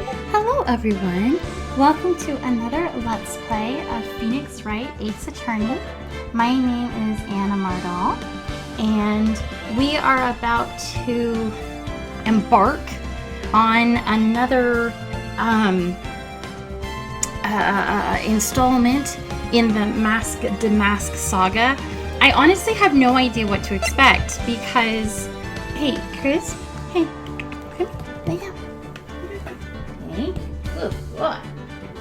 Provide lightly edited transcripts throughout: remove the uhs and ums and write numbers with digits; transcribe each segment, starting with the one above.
Hello everyone! Welcome to another Let's Play of Phoenix Wright, Ace Attorney. My name is Anna Mardall, and we are about to embark on another installment in the Mask saga. I honestly have no idea what to expect because, hey, Chris, hey, come lay down. Hey, good boy.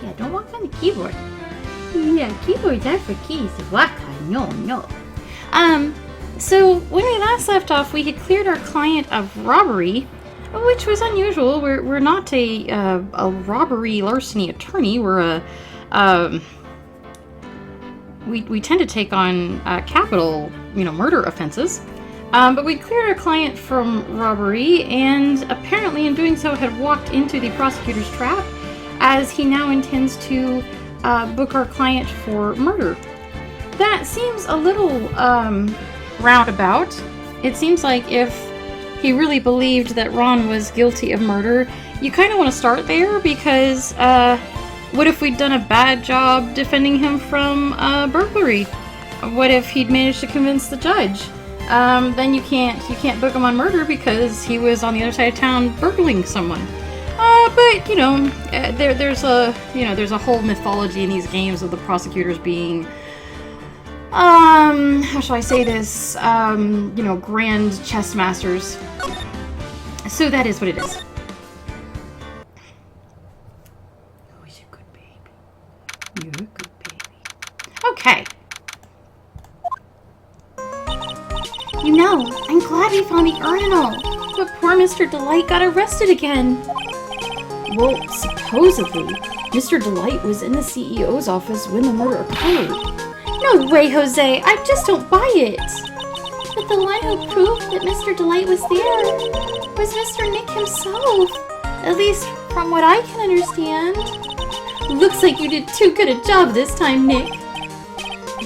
Yeah, don't walk on the keyboard. Yeah, keyboards are for keys to walk on. No. So when we last left off, we had cleared our client of robbery, which was unusual. We're not a robbery larceny attorney. We're we tend to take on capital, murder offenses. But we cleared our client from robbery, and apparently in doing so had walked into the prosecutor's trap, as he now intends to book our client for murder. That seems a little roundabout. It seems like if he really believed that Ron was guilty of murder, you kind of want to start there, because what if we'd done a bad job defending him from burglary? What if he'd managed to convince the judge? Then you can't book him on murder because he was on the other side of town burgling someone. But there's a whole mythology in these games of the prosecutors being, how shall I say this? Grand chess masters. So that is what it is. Oh, he's a good baby. You're a good baby. Okay. I'm glad we found the urn and all, but poor Mr. Delight got arrested again. Well, supposedly, Mr. Delight was in the CEO's office when the murder occurred. No way, Jose! I just don't buy it! But the one who proved that Mr. Delight was there was Mr. Nick himself. At least from what I can understand. Looks like you did too good a job this time, Nick.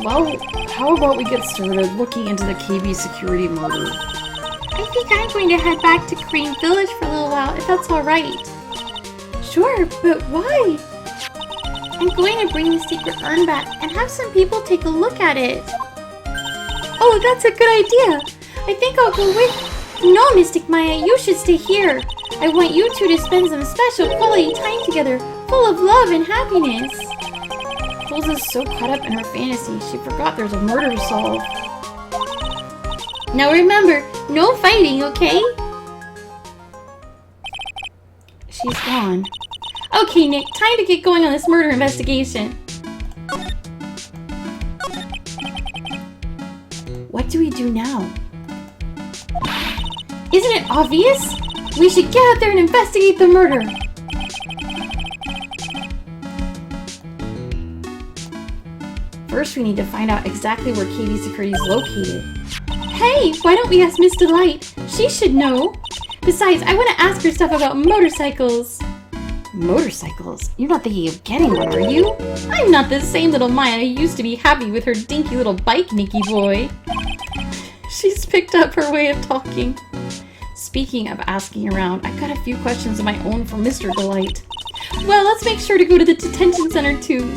Well, how about we get started looking into the KB security murder? I think I'm going to head back to Green Village for a little while, if that's alright. Sure, but why? I'm going to bring the secret urn back and have some people take a look at it. Oh, that's a good idea. I think I'll go with... No, Mystic Maya, you should stay here. I want you two to spend some special quality time together, full of love and happiness. Jules is so caught up in her fantasy, she forgot there's a murder to solve. Now remember, no fighting, okay? She's gone. Okay, Nick, time to get going on this murder investigation. What do we do now? Isn't it obvious? We should get out there and investigate the murder. First, we need to find out exactly where KB Security is located. Hey, why don't we ask Miss Delight? She should know. Besides, I want to ask her stuff about motorcycles. Motorcycles? You're not thinking of getting one, are you? I'm not the same little Maya who used to be happy with her dinky little bike, Nicky boy. She's picked up her way of talking. Speaking of asking around, I've got a few questions of my own for Mr. Delight. Well, let's make sure to go to the detention center too.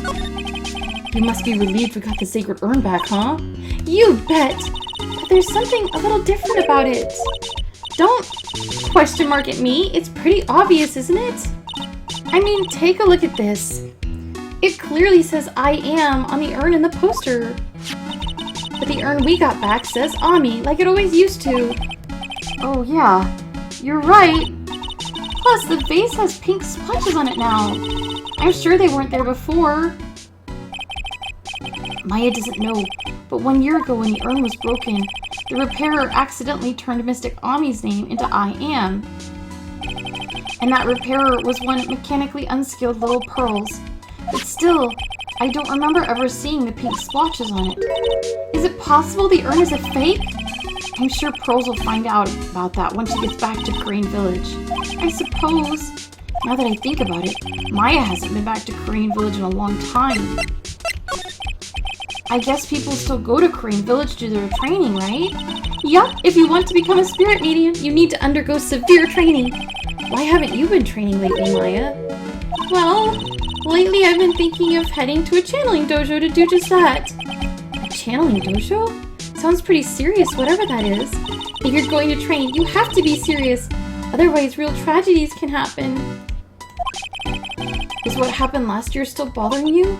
You must be relieved we got the sacred urn back, huh? You bet! But there's something a little different about it. Don't question mark at me. It's pretty obvious, isn't it? I mean, take a look at this. It clearly says I am on the urn in the poster. But the urn we got back says Ami, like it always used to. Oh yeah, you're right. Plus, the vase has pink splotches on it now. I'm sure they weren't there before. Maya doesn't know, but 1 year ago when the urn was broken, the repairer accidentally turned Mystic Ami's name into I Am. And that repairer was one mechanically unskilled little Pearls. But still, I don't remember ever seeing the pink splotches on it. Is it possible the urn is a fake? I'm sure Pearls will find out about that once she gets back to Crane Village. I suppose. Now that I think about it, Maya hasn't been back to Crane Village in a long time. I guess people still go to Crane Village to do their training, right? Yup, if you want to become a spirit medium, you need to undergo severe training. Why haven't you been training lately, Maya? Well, lately I've been thinking of heading to a channeling dojo to do just that. A channeling dojo? Sounds pretty serious, whatever that is. If you're going to train, you have to be serious. Otherwise, real tragedies can happen. Is what happened last year still bothering you?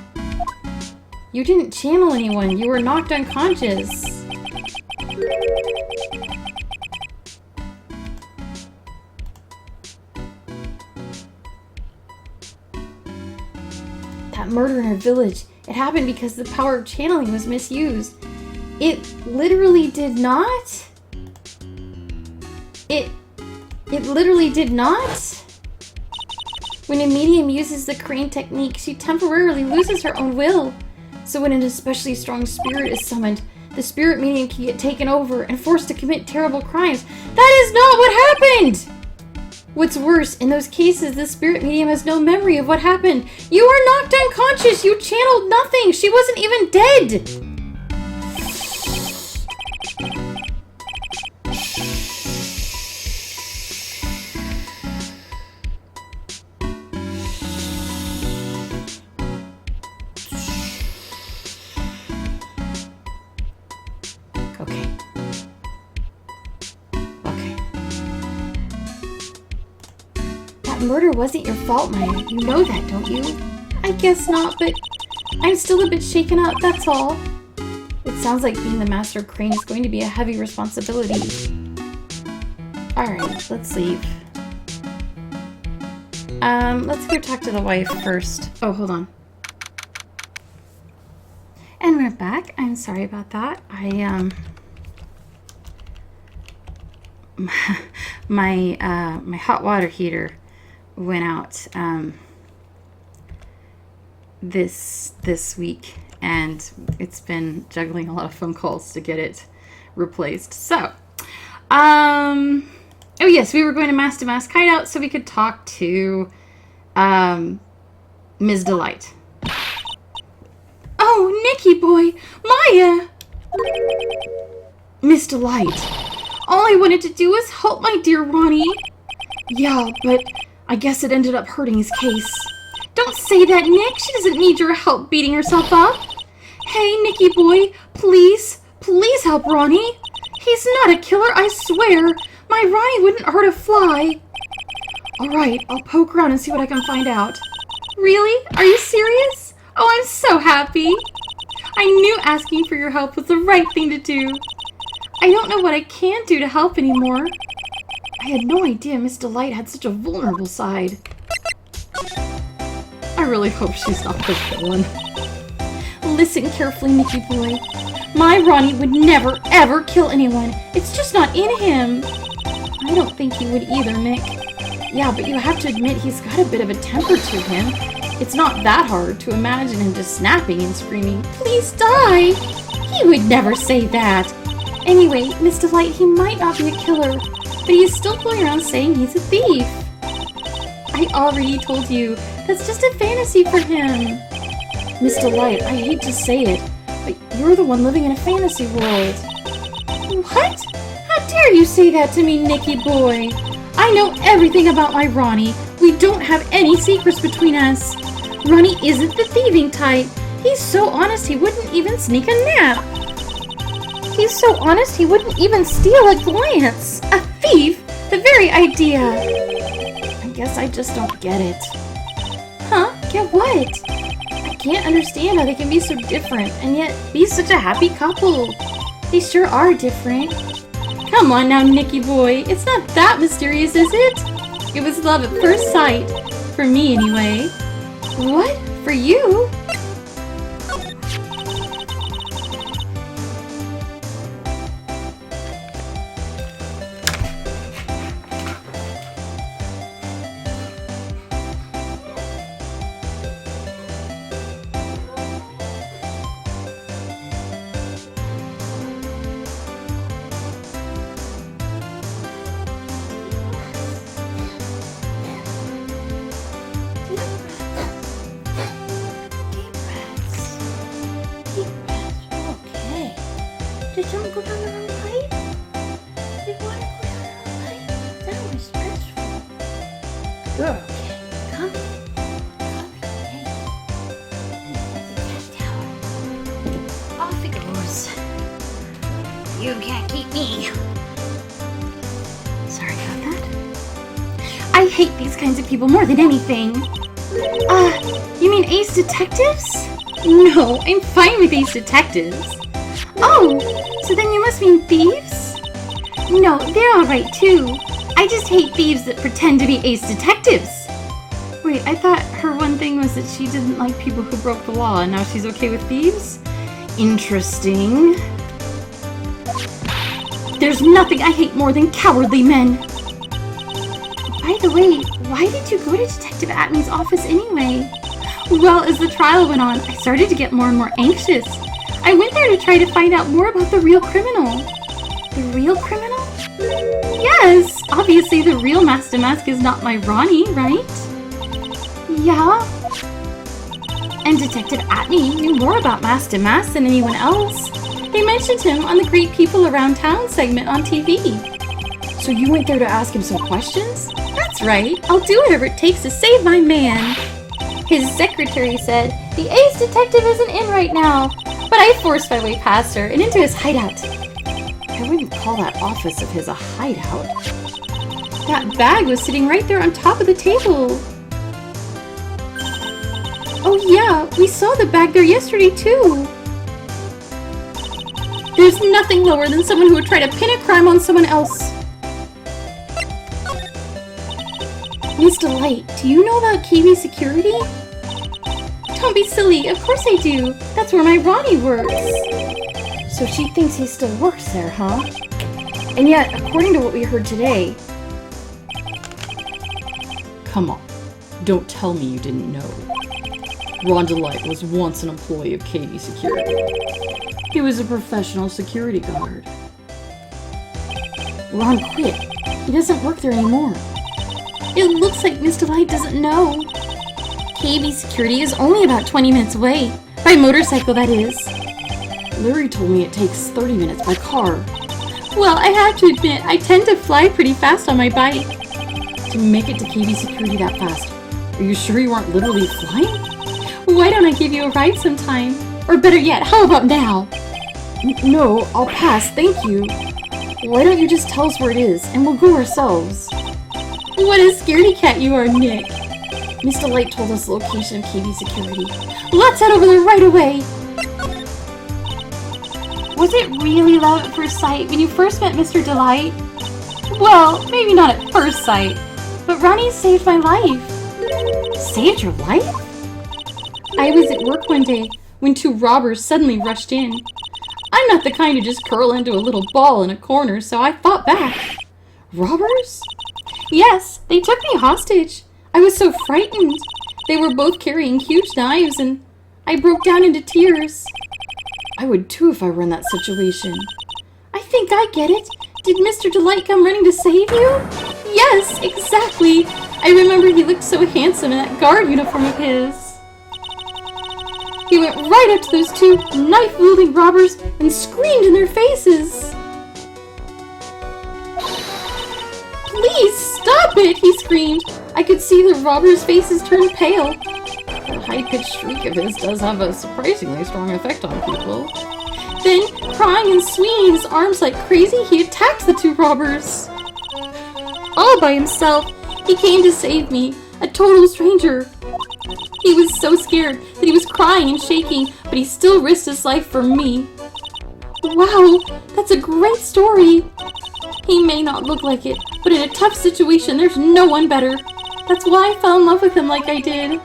You didn't channel anyone. You were knocked unconscious. That murder in our village, it happened because the power of channeling was misused. It literally did not? It literally did not? When a medium uses the crane technique, she temporarily loses her own will. So when an especially strong spirit is summoned, the spirit medium can get taken over and forced to commit terrible crimes. That is not what happened! What's worse, in those cases, the spirit medium has no memory of what happened. You were knocked unconscious! You channeled nothing! She wasn't even dead! Murder wasn't your fault, Maya. You know that, don't you? I guess not, but I'm still a bit shaken up, that's all. It sounds like being the master of crane is going to be a heavy responsibility. Alright, let's leave. Let's go talk to the wife first. Oh, hold on. And we're back. I'm sorry about that. My hot water heater went out this week, and it's been juggling a lot of phone calls to get it replaced. So, oh yes, we were going to Mass Hideout so we could talk to Ms. Delight. Oh, Nicky boy, Maya! Miss Delight, all I wanted to do was help my dear Ronnie. Yeah, but I guess it ended up hurting his case. Don't say that, Nick. She doesn't need your help beating herself up. Hey, Nicky boy, please help Ronnie. He's not a killer, I swear. My Ronnie wouldn't hurt a fly. Alright, I'll poke around and see what I can find out. Really? Are you serious? Oh, I'm so happy. I knew asking for your help was the right thing to do. I don't know what I can do to help anymore. I had no idea Miss Delight had such a vulnerable side. I really hope she's not the villain. Listen carefully, Nicky boy. My Ronnie would never, ever kill anyone. It's just not in him. I don't think he would either, Nick. Yeah, but you have to admit he's got a bit of a temper to him. It's not that hard to imagine him just snapping and screaming, "Please die!" He would never say that. Anyway, Miss Delight, he might not be a killer, but he's still going around saying he's a thief. I already told you, that's just a fantasy for him. Miss Delight, I hate to say it, but you're the one living in a fantasy world. What? How dare you say that to me, Nicky boy? I know everything about my Ronnie. We don't have any secrets between us. Ronnie isn't the thieving type. He's so honest he wouldn't even sneak a nap. He's so honest he wouldn't even steal a glance. A thief? The very idea. I guess I just don't get it. Huh? Get what? I can't understand how they can be so different and yet be such a happy couple. They sure are different. Come on now, Nicky boy. It's not that mysterious, is it? It was love at first sight. For me, anyway. What? For you? Huh? Off it goes. You can't keep me. Sorry about that. I hate these kinds of people more than anything. You mean ace detectives? No, I'm fine with ace detectives. Oh, so then you must mean thieves? No, they're alright too. I just hate thieves that pretend to be ace detectives. Wait, I thought her one thing was that she didn't like people who broke the law, and now she's okay with thieves? Interesting. There's nothing I hate more than cowardly men. By the way, why did you go to Detective Atney's office anyway? Well, as the trial went on, I started to get more and more anxious. I went there to try to find out more about the real criminal. The real criminal? Yes! Obviously the real Master Mask is not my Ronnie, right? Yeah? And Detective Atney knew more about Master Mask than anyone else. They mentioned him on the Great People Around Town segment on TV. So you went there to ask him some questions? That's right. I'll do whatever it takes to save my man. His secretary said, the ace detective isn't in right now, but I forced my way past her and into his hideout. I wouldn't call that office of his a hideout. That bag was sitting right there on top of the table. Oh yeah, we saw the bag there yesterday too. There's nothing lower than someone who would try to pin a crime on someone else. Miss Delight, do you know about KB Security? Don't be silly, of course I do. That's where my Ronnie works. So she thinks he still works there, huh? And yet, according to what we heard today... Come on, don't tell me you didn't know. Ron Delight was once an employee of KB Security. He was a professional security guard. Ron quit. He doesn't work there anymore. It looks like Miss Delight doesn't know. KB Security is only about 20 minutes away. By motorcycle, that is. Larry told me it takes 30 minutes by car. Well, I have to admit, I tend to fly pretty fast on my bike. To make it to KB Security that fast, are you sure you aren't literally flying? Why don't I give you a ride sometime? Or better yet, how about now? No, I'll pass, thank you. Why don't you just tell us where it is, and we'll go ourselves? What a scaredy cat you are, Nick. Miss Delight told us the location of KB Security. Let's head over there right away. Was it really love at first sight when you first met Mr. Delight? Well, maybe not at first sight, but Ronnie saved my life. Saved your life? I was at work one day when two robbers suddenly rushed in. I'm not the kind to just curl into a little ball in a corner, so I fought back. Robbers? Yes, they took me hostage. I was so frightened. They were both carrying huge knives, and I broke down into tears. I would too if I were in that situation. I think I get it. Did Mr. Delight come running to save you? Yes, exactly. I remember he looked so handsome in that guard uniform of his. He went right up to those two knife-wielding robbers and screamed in their faces. Please stop it, he screamed. I could see the robbers' faces turn pale. That high-pitched shriek of his does have a surprisingly strong effect on people. Then, crying and swinging his arms like crazy, he attacked the two robbers. All by himself, he came to save me, a total stranger. He was so scared that he was crying and shaking, but he still risked his life for me. Wow, that's a great story. He may not look like it, but in a tough situation, there's no one better. That's why I fell in love with him like I did.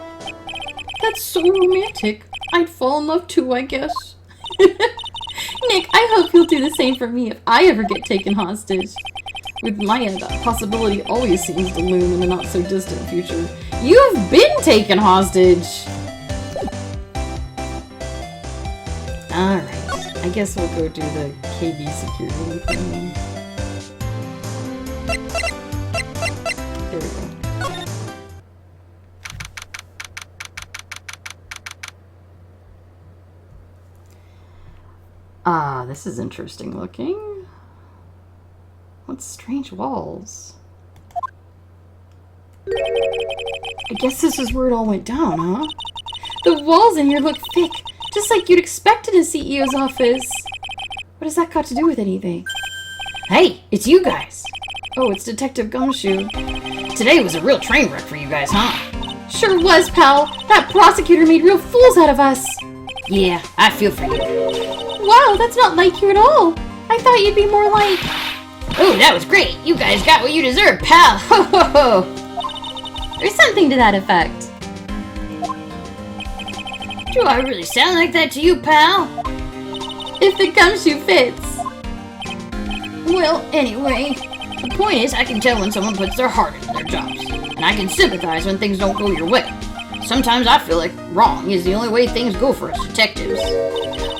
That's so romantic. I'd fall in love too, I guess. Nick, I hope you'll do the same for me if I ever get taken hostage. With Maya, that possibility always seems to loom in the not-so-distant future. You've been taken hostage! Alright, I guess we'll go do the KB security thing. There we go. Ah, this is interesting looking. What strange walls? I guess this is where it all went down, huh? The walls in here look thick, just like you'd expect in a CEO's office. What has that got to do with anything? Hey, it's you guys. Oh, it's Detective Gumshoe. Today was a real train wreck for you guys, huh? Sure was, pal. That prosecutor made real fools out of us. Yeah, I feel for you. Wow, that's not like you at all. I thought you'd be more like... Oh, that was great. You guys got what you deserved, pal. Ho, ho, ho. Or something to that effect. Do I really sound like that to you, pal? If the gumshoe fits. Well, anyway, the point is I can tell when someone puts their heart into their jobs. And I can sympathize when things don't go your way. Sometimes I feel like wrong is the only way things go for us detectives.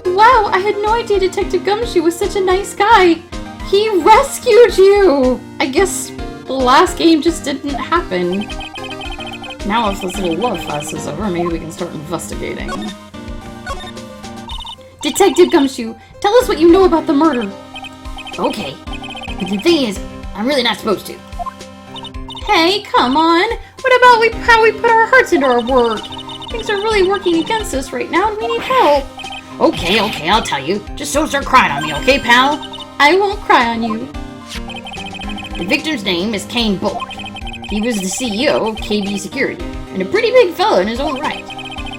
Wow, I had no idea Detective Gumshoe was such a nice guy. He rescued you! I guess the last game just didn't happen. Now if this little love fest is over, maybe we can start investigating. Detective Gumshoe, tell us what you know about the murder. Okay, but the thing is, I'm really not supposed to. Hey, come on. What about how we put our hearts into our work? Things are really working against us right now and we need help. Okay, I'll tell you. Just don't start crying on me, okay, pal? I won't cry on you. The victim's name is Kane Bullard. He was the CEO of KB Security, and a pretty big fellow in his own right.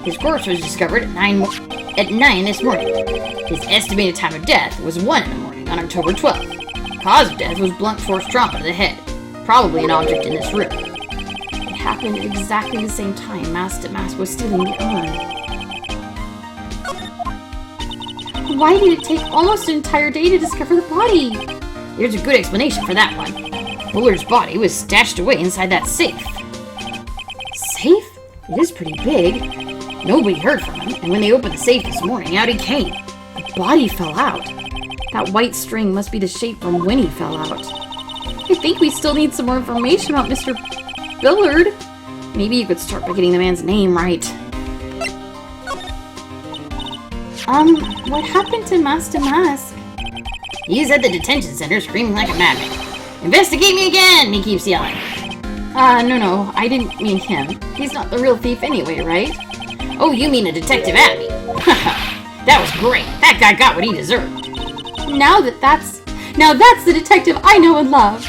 His corpse was discovered at 9 this morning. His estimated time of death was 1 in the morning on October 12th. Cause of death was blunt force trauma to the head, probably an object in this room. It happened at exactly the same time Mask to Mask was stealing the urn. Why did it take almost an entire day to discover the body? There's a good explanation for that one. Bullard's body was stashed away inside that safe. Safe? It is pretty big. Nobody heard from him, and when they opened the safe this morning, out he came. The body fell out. That white string must be the shape from when he fell out. I think we still need some more information about Mr. Bullard. Maybe you could start by getting the man's name right. What happened to Mask to Mask? He's at the detention center screaming like a madman. Investigate me again, he keeps yelling. No, I didn't mean him. He's not the real thief anyway, right? Oh, you mean a detective Abby? That was great. That guy got what he deserved. Now that's the detective I know and love.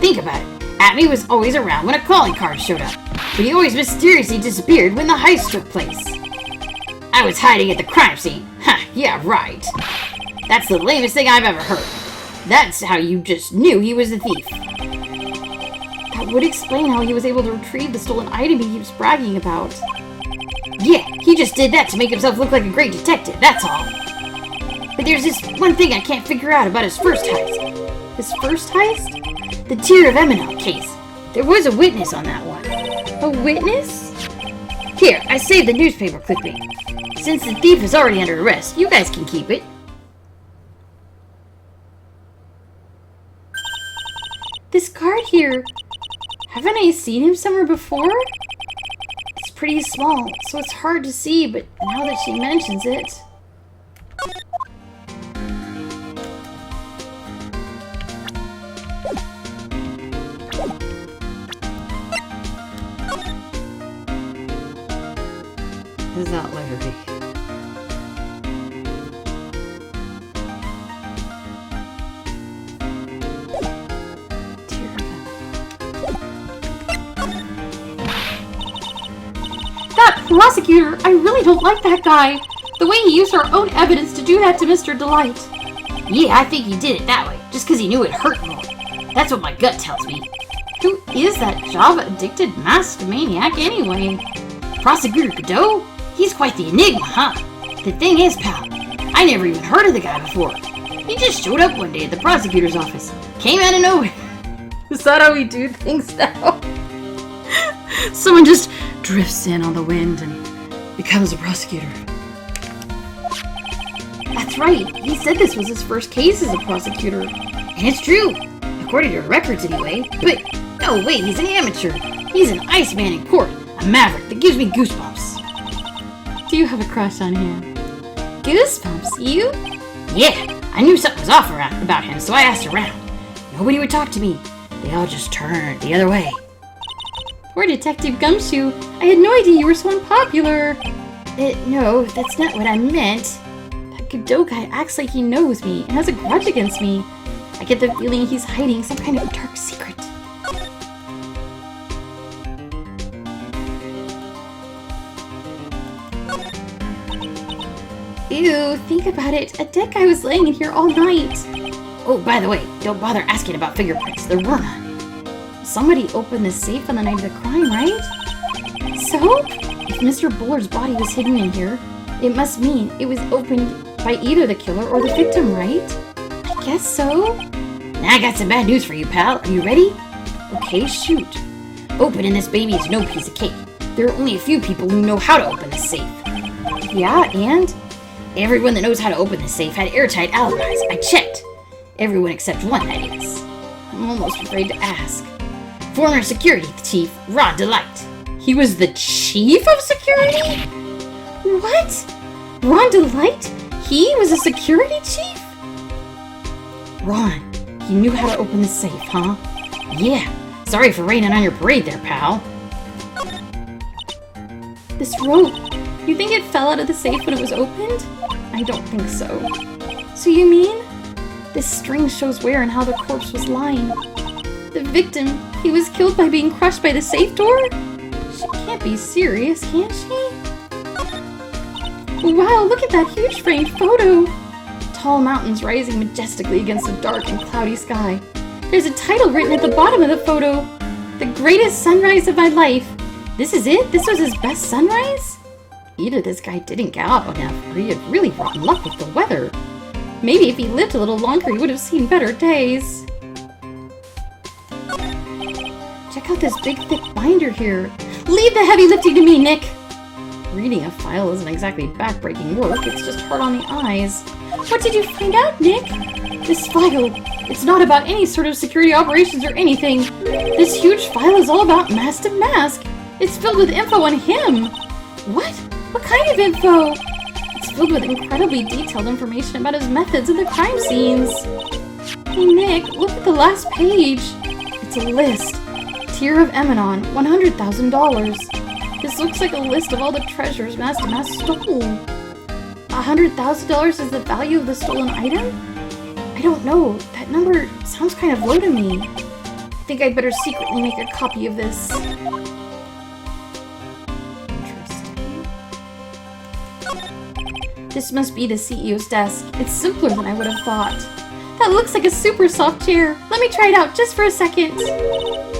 Think about it. Abby was always around when a calling card showed up, but he always mysteriously disappeared when the heist took place. I was hiding at the crime scene. Yeah, right. That's the lamest thing I've ever heard. That's how you just knew he was the thief. That would explain how he was able to retrieve the stolen item he keeps bragging about. Yeah, he just did that to make himself look like a great detective, that's all. But there's this one thing I can't figure out about his first heist. His first heist? The Tear of Eminel case. There was a witness on that one. A witness? Here, I saved the newspaper clipping. Since the thief is already under arrest, you guys can keep it. This card here. Haven't I seen him somewhere before? It's pretty small, so it's hard to see, but now that she mentions it... Is that Larry? That prosecutor! I really don't like that guy! The way he used our own evidence to do that to Mr. Delight. Yeah, I think he did it that way, just because he knew it hurt more. That's what my gut tells me. Who is that Java-addicted masked maniac anyway? Prosecutor Godot? He's quite the enigma, huh? The thing is, pal, I never even heard of the guy before. He just showed up one day at the prosecutor's office. Came out of nowhere. Is that how we do things now? Someone just drifts in on the wind and becomes a prosecutor. That's right. He said this was his first case as a prosecutor. And it's true, according to records anyway. But no, wait, he's an amateur. He's an Iceman in court, a maverick that gives me goosebumps. Do you have a crush on him? Goosebumps, you? Yeah, I knew something was off about him, so I asked around. Nobody would talk to me. They all just turned the other way. We're Detective Gumshoe. I had no idea you were so unpopular. No, that's not what I meant. That Godot guy acts like he knows me and has a grudge against me. I get the feeling he's hiding some kind of dark secret. Ew, think about it. A dead guy was laying in here all night. Oh, by the way, don't bother asking about fingerprints. There were none. Somebody opened the safe on the night of the crime, right? So? If Mr. Buller's body was hidden in here, it must mean it was opened by either the killer or the victim, right? I guess so. Now I got some bad news for you, pal. Are you ready? Okay, shoot. Opening this baby is no piece of cake. There are only a few people who know how to open this safe. Yeah, and? Everyone that knows how to open this safe had airtight alibis. I checked. Everyone except one, that is. I'm almost afraid to ask. Former security chief, Ron Delight. He was the chief of security? What? Ron Delight? He was a security chief? Ron, he knew how to open the safe, huh? Yeah. Sorry for raining on your parade there, pal. This rope, you think it fell out of the safe when it was opened? I don't think so. So you mean? This string shows where and how the corpse was lying. The victim, he was killed by being crushed by the safe door? She can't be serious, can she? Wow, look at that huge framed photo! Tall mountains rising majestically against a dark and cloudy sky. There's a title written at the bottom of the photo. The greatest sunrise of my life. This is it? This was his best sunrise? Either this guy didn't get out enough, or he had really rotten luck with the weather. Maybe if he lived a little longer, he would have seen better days. Check out this big, thick binder here. Leave the heavy lifting to me, Nick! Reading a file isn't exactly backbreaking work, it's just hard on the eyes. What did you find out, Nick? This file, it's not about any sort of security operations or anything. This huge file is all about Master Mask. It's filled with info on him. What? What kind of info? It's filled with incredibly detailed information about his methods and the crime scenes. Hey Nick, look at the last page. It's a list. Tier of Emanon, $100,000. This looks like a list of all the treasures Master Mask stole. $100,000 is the value of the stolen item? I don't know. That number sounds kind of low to me. I think I'd better secretly make a copy of this. This must be the CEO's desk. It's simpler than I would have thought. That looks like a super soft chair. Let me try it out just for a second.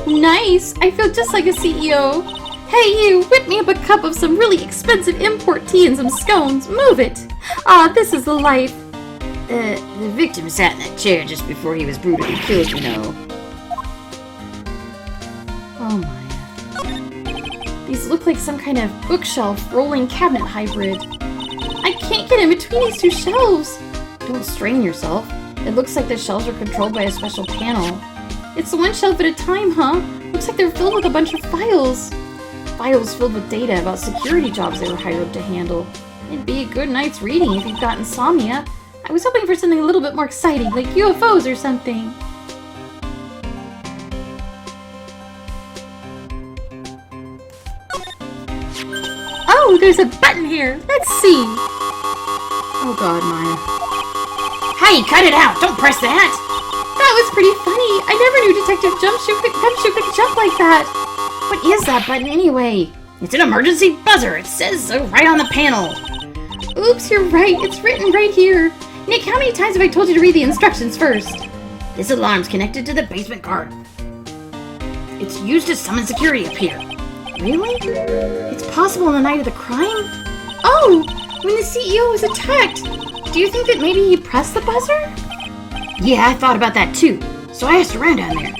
Nice! I feel just like a CEO. Hey you, whip me up a cup of some really expensive import tea and some scones. Move it! Ah, this is the life. The victim sat in that chair just before he was brutally killed, you know. Oh my. These look like some kind of bookshelf rolling cabinet hybrid. I can't get in between these two shelves. Don't strain yourself. It looks like the shelves are controlled by a special panel. It's one shelf at a time, huh? Looks like they're filled with a bunch of files. Files filled with data about security jobs they were hired to handle. It'd be a good night's reading if you've got insomnia. I was hoping for something a little bit more exciting, like UFOs or something. Oh, there's a button here. Let's see. Oh god, Maya. Hey, cut it out! Don't press that! That was pretty funny. I never knew Detective Gumshoe could jump like that. What is that button anyway? It's an emergency buzzer. It says so right on the panel. Oops, you're right. It's written right here. Nick, how many times have I told you to read the instructions first? This alarm's connected to the basement guard. It's used to summon security up here. Really? It's possible on the night of the crime? Oh, when the CEO was attacked. Do you think that maybe he pressed the buzzer? Yeah, I thought about that too. So I asked around down there.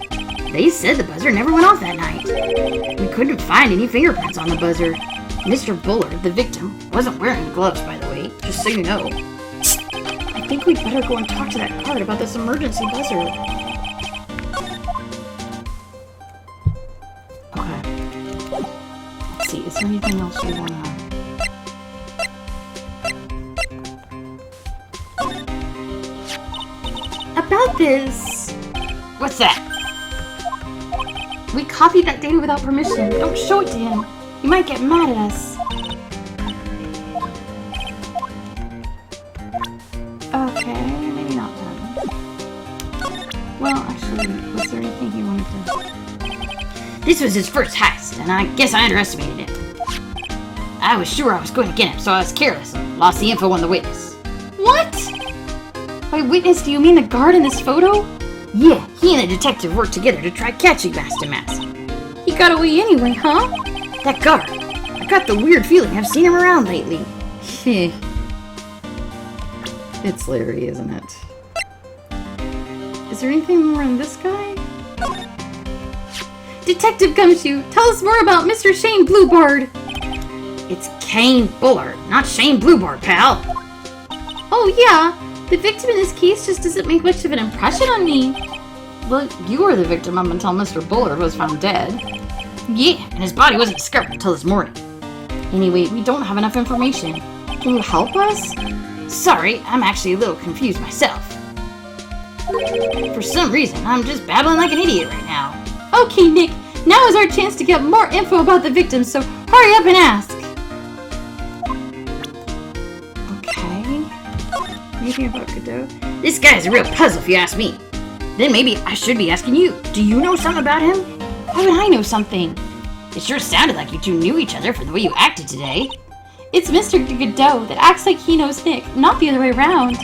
They said the buzzer never went off that night. We couldn't find any fingerprints on the buzzer. Mr. Buller, the victim, wasn't wearing gloves, by the way, just so you know. I think we'd better go and talk to that guard about this emergency buzzer. Okay. Let's see, is there anything else we want to... About this... What's that? We copied that data without permission. Don't show it to him. He might get mad at us. Okay, maybe not then. Well, actually, was there anything he wanted to... This was his first heist, and I guess I underestimated him. I was sure I was going to get him, so I was careless and lost the info on the witness. What? By witness, do you mean the guard in this photo? Yeah, he and the detective worked together to try catching Master Mask. He got away anyway, huh? That guard. I got the weird feeling I've seen him around lately. It's Larry, isn't it? Is there anything more on this guy? Detective Gumshoe, tell us more about Mr. Shane Bluebard. It's Kane Bullard, not Shane Bluebard, pal. Oh yeah, the victim in this case just doesn't make much of an impression on me. Well, you were the victim up until Mr. Bullard was found dead. Yeah, and his body wasn't discovered until this morning. Anyway, we don't have enough information. Can you help us? Sorry, I'm actually a little confused myself. For some reason, I'm just babbling like an idiot right now. Okay, Nick, now is our chance to get more info about the victim, so hurry up and ask. Okay. Anything about Godot? This guy's a real puzzle if you ask me. Then maybe I should be asking you. Do you know something about him? How would I know something? It sure sounded like you two knew each other from the way you acted today. It's Mr. Godot that acts like he knows Nick, not the other way around.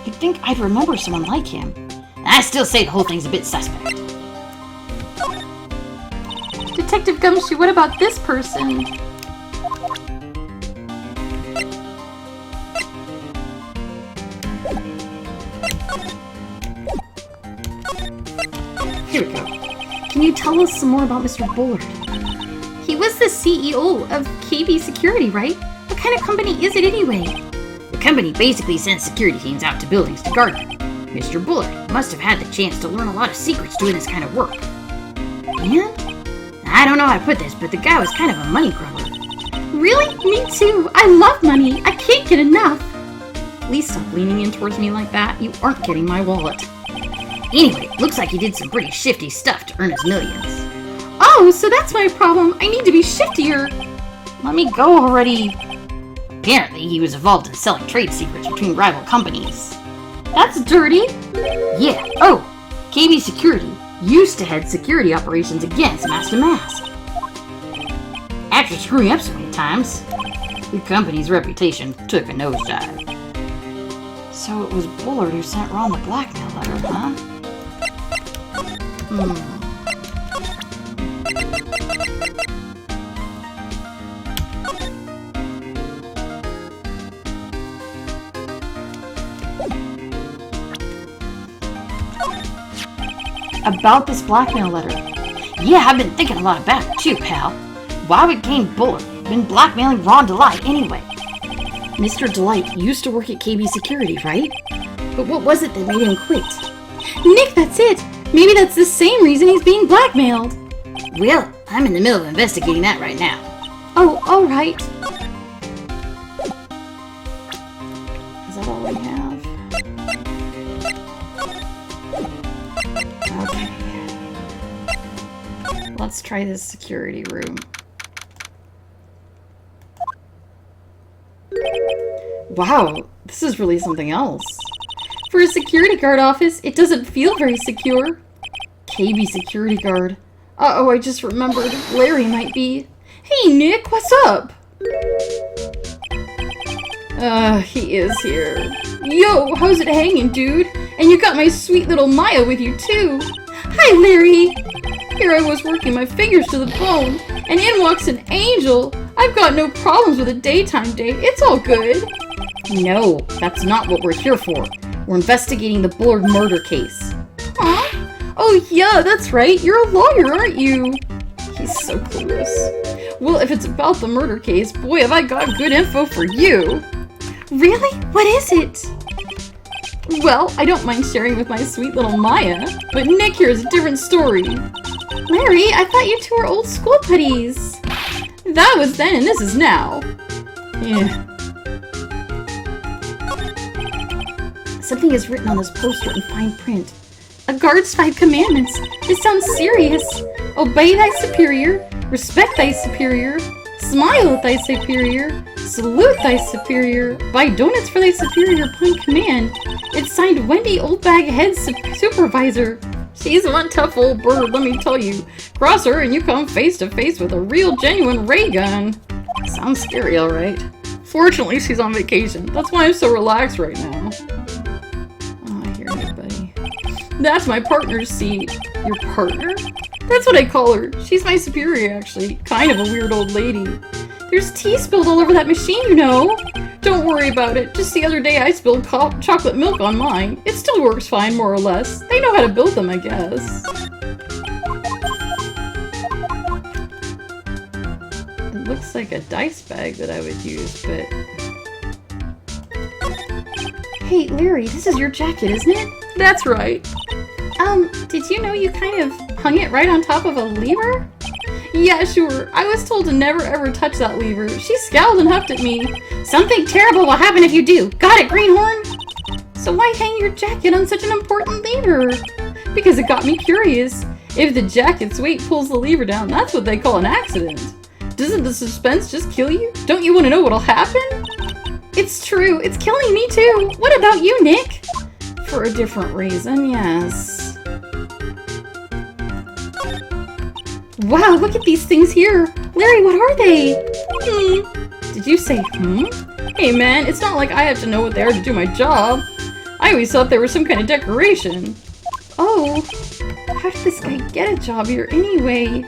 You'd think I'd remember someone like him. I still say the whole thing's a bit suspect. Detective Gumshoe, what about this person? Here we go. Can you tell us some more about Mr. Bullard? He was the CEO of KB Security, right? What kind of company is it anyway? The company basically sends security teams out to buildings to guard them. Mr. Bullard must have had the chance to learn a lot of secrets doing this kind of work. And? I don't know how to put this, but the guy was kind of a money grubber. Really? Me too. I love money. I can't get enough. Please stop leaning in towards me like that. You aren't getting my wallet. Anyway, looks like he did some pretty shifty stuff to earn his millions. Oh, so that's my problem. I need to be shiftier. Let me go already. Apparently, he was involved in selling trade secrets between rival companies. That's dirty. Yeah. Oh, KB Security used to head security operations against Master Mask. After screwing up so many times, the company's reputation took a nosedive. So it was Bullard who sent Ron the blackmail letter, huh? About this blackmail letter. Yeah, I've been thinking a lot about it too, pal. Why would Kane Bullard have been blackmailing Ron Delight anyway? Mr. Delight used to work at KB Security, right? But what was it that made him quit? Nick, that's it. Maybe that's the same reason he's being blackmailed. Well, I'm in the middle of investigating that right now. Oh, all right. Is that all we have? Okay. Let's try this security room. Wow, this is really something else. For a security guard office, it doesn't feel very secure. KB security guard. Uh-oh, I just remembered. Larry might be. Hey, Nick, what's up? He is here. Yo, how's it hanging, dude? And you got my sweet little Maya with you, too. Hi, Larry. Here I was working my fingers to the bone, and in walks an angel. I've got no problems with a daytime date. It's all good. No, that's not what we're here for. We're investigating the Bullard murder case. Huh? Oh, yeah, that's right. You're a lawyer, aren't you? He's so clueless. Well, if it's about the murder case, boy, have I got good info for you. Really? What is it? Well, I don't mind sharing with my sweet little Maya, but Nick here is a different story. Larry, I thought you two were old school buddies. That was then and this is now. Yeah. Something is written on this poster in fine print. A guard's 5 commandments. This sounds serious. Obey thy superior, respect thy superior, smile at thy superior, salute thy superior, buy donuts for thy superior upon command. It's signed Wendy Oldbag, head supervisor. She's one tough old bird, let me tell you. Cross her and you come face to face with a real genuine ray gun. Sounds scary, alright. Fortunately, she's on vacation. That's why I'm so relaxed right now. Oh, I hear you, buddy. That's my partner's seat. Your partner? That's what I call her. She's my superior, actually. Kind of a weird old lady. There's tea spilled all over that machine, you know. Don't worry about it. Just the other day I spilled chocolate milk on mine. It still works fine, more or less. They know how to build them, I guess. It looks like a dice bag that I would use, but... Hey, Larry, this is your jacket, isn't it? That's right. Did you know you kind of hung it right on top of a lever? Yeah, sure. I was told to never ever touch that lever. She scowled and huffed at me. Something terrible will happen if you do. Got it, Greenhorn? So why hang your jacket on such an important lever? Because it got me curious. If the jacket's weight pulls the lever down, that's what they call an accident. Doesn't the suspense just kill you? Don't you want to know what'll happen? It's true. It's killing me too. What about you, Nick? For a different reason, yes. Wow, look at these things here. Larry, what are they? Did you say, Hey man, it's not like I have to know what they are to do my job. I always thought they were some kind of decoration. Oh, how did this guy get a job here anyway?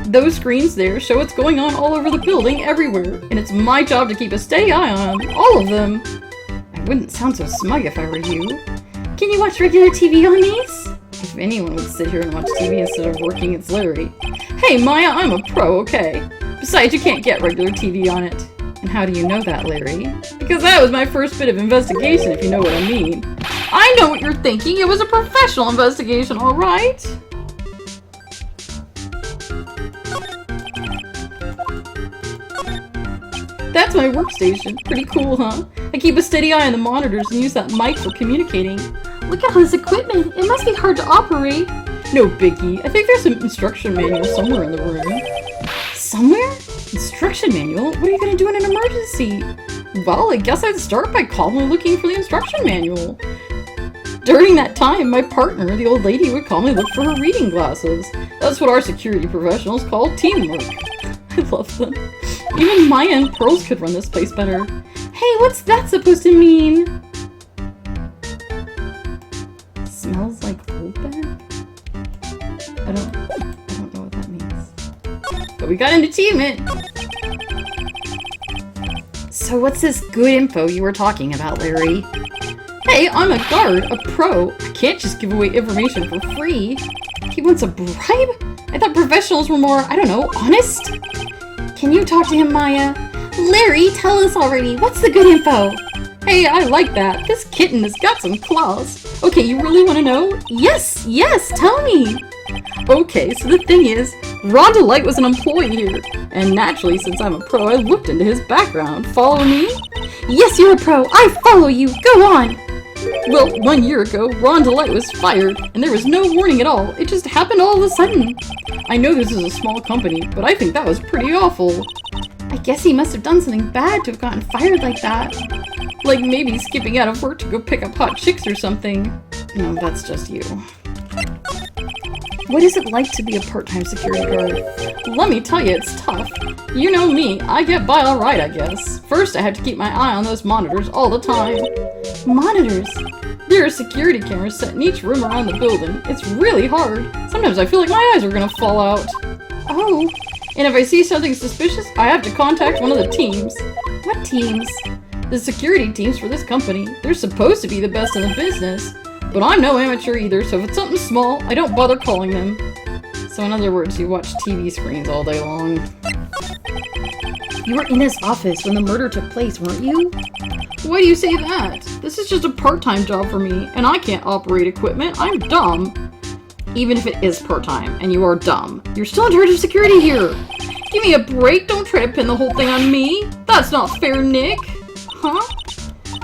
Those screens there show what's going on all over the building, everywhere. And it's my job to keep a steady eye on all of them. I wouldn't sound so smug if I were you. Can you watch regular TV on these? If anyone would sit here and watch TV instead of working, it's Larry. Hey Maya, I'm a pro, okay? Besides, you can't get regular TV on it. And how do you know that, Larry? Because that was my first bit of investigation, if you know what I mean. I know what you're thinking. It was a professional investigation, alright? That's my workstation. Pretty cool, huh? I keep a steady eye on the monitors and use that mic for communicating. Look at all this equipment. It must be hard to operate. No biggie. I think there's an instruction manual somewhere in the room. Somewhere? Instruction manual? What are you gonna do in an emergency? Well, I guess I'd start by calmly looking for the instruction manual. During that time, my partner, the old lady, would calmly look for her reading glasses. That's what our security professionals call teamwork. I love them. Even Maya and Pearls could run this place better. Hey, what's that supposed to mean? Smells like old bag? I don't know what that means. But we got an achievement! So what's this good info you were talking about, Larry? Hey, I'm a guard, a pro. I can't just give away information for free. He wants a bribe? I thought professionals were more, I don't know, honest? Can you talk to him, Maya? Larry, tell us already. What's the good info? Hey, I like that. This kitten has got some claws. Okay, you really want to know? Yes, tell me. Okay, so the thing is, Rhonda Light was an employee here. And naturally, since I'm a pro, I looked into his background. Follow me? Yes, you're a pro. I follow you. Go on. Well, 1 year ago, Rhonda Light was fired, and there was no warning at all. It just happened all of a sudden. I know this is a small company, but I think that was pretty awful. I guess he must have done something bad to have gotten fired like that. Like maybe skipping out of work to go pick up hot chicks or something. No, that's just you. What is it like to be a part-time security guard? Let me tell you, it's tough. You know me, I get by alright, I guess. First, I have to keep my eye on those monitors all the time. Monitors? There are security cameras set in each room around the building. It's really hard. Sometimes I feel like my eyes are gonna fall out. Oh. And if I see something suspicious, I have to contact one of the teams. What teams? The security teams for this company. They're supposed to be the best in the business. But I'm no amateur either, so if it's something small, I don't bother calling them. So in other words, you watch TV screens all day long. You were in his office when the murder took place, weren't you? Why do you say that? This is just a part-time job for me, and I can't operate equipment. I'm dumb. Even if it is part-time, and you are dumb, you're still in charge of security here. Give me a break. Don't try to pin the whole thing on me. That's not fair, Nick. Huh?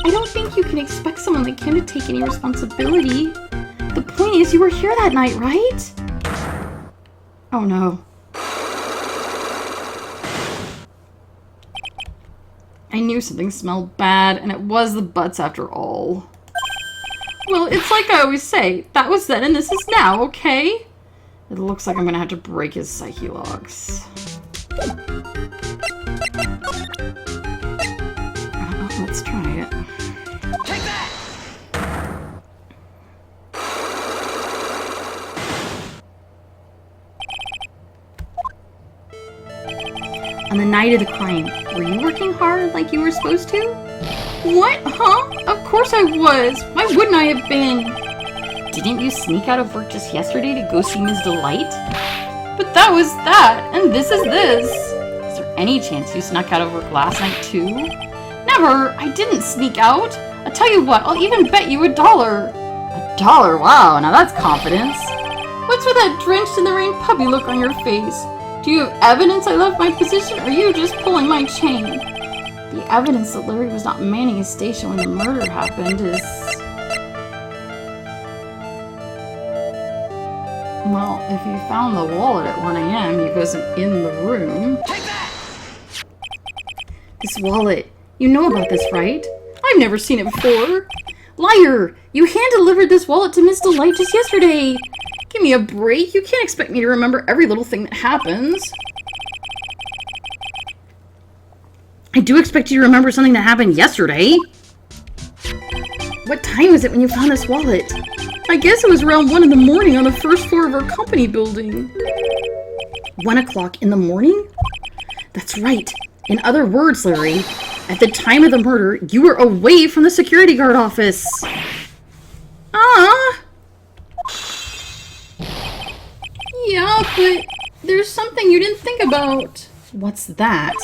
I don't think you can expect someone like him to take any responsibility. The point is, you were here that night, right? Oh no. I knew something smelled bad, and it was the butts after all. Well, it's like I always say, that was then and this is now, okay? It looks like I'm gonna have to break his psyche logs. Let's try it. Take that! On the night of the crime, were you working hard like you were supposed to? What? Huh? Of course I was. Why wouldn't I have been? Didn't you sneak out of work just yesterday to go see Ms. Delight? But that was that, and this is this. Is there any chance you snuck out of work last night too? Never! I didn't sneak out. I'll tell you what, I'll even bet you $1. $1? Wow, now that's confidence. What's with that drenched in the rain puppy look on your face? Do you have evidence I left my position, or are you just pulling my chain? The evidence that Larry was not manning his station when the murder happened is... Well, if you found the wallet at 1 a.m., he wasn't in the room. Take that! This wallet. You know about this, right? I've never seen it before. Liar! You hand-delivered this wallet to Miss Delight just yesterday. Give me a break. You can't expect me to remember every little thing that happens. I do expect you to remember something that happened yesterday. What time was it when you found this wallet? I guess it was around 1 in the morning on the first floor of our company building. 1 o'clock in the morning? That's right. In other words, Larry, at the time of the murder, you were away from the security guard office. Yeah, but there's something you didn't think about. What's that?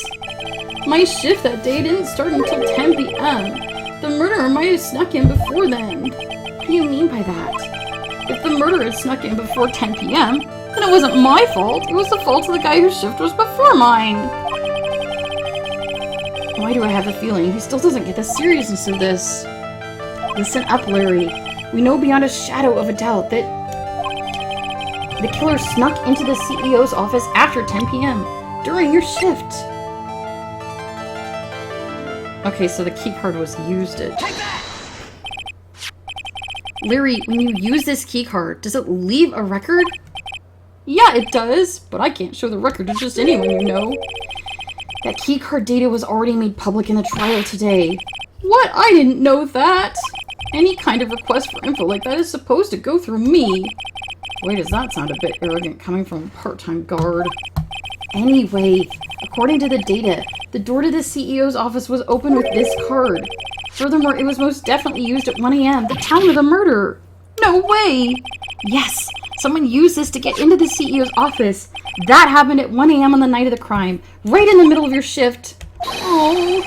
My shift that day didn't start until 10 p.m. The murderer might have snuck in before then. What do you mean by that? If the murderer had snuck in before 10 p.m., then it wasn't my fault. It was the fault of the guy whose shift was before mine. Why do I have a feeling he still doesn't get the seriousness of this? Listen up, Larry. We know beyond a shadow of a doubt that the killer snuck into the CEO's office after 10 p.m. during your shift. Okay, so the keycard was used it. Take that! Larry, when you use this keycard, does it leave a record? Yeah, it does, but I can't show the record to just anyone you know. That keycard data was already made public in the trial today. What? I didn't know that! Any kind of request for info like that is supposed to go through me. Wait, does that sound a bit arrogant coming from a part-time guard? Anyway, according to the data, the door to the CEO's office was open with this card. Furthermore, it was most definitely used at 1 a.m., the time of the murder. No way! Yes, someone used this to get into the CEO's office. That happened at 1 a.m. on the night of the crime, right in the middle of your shift. Oh,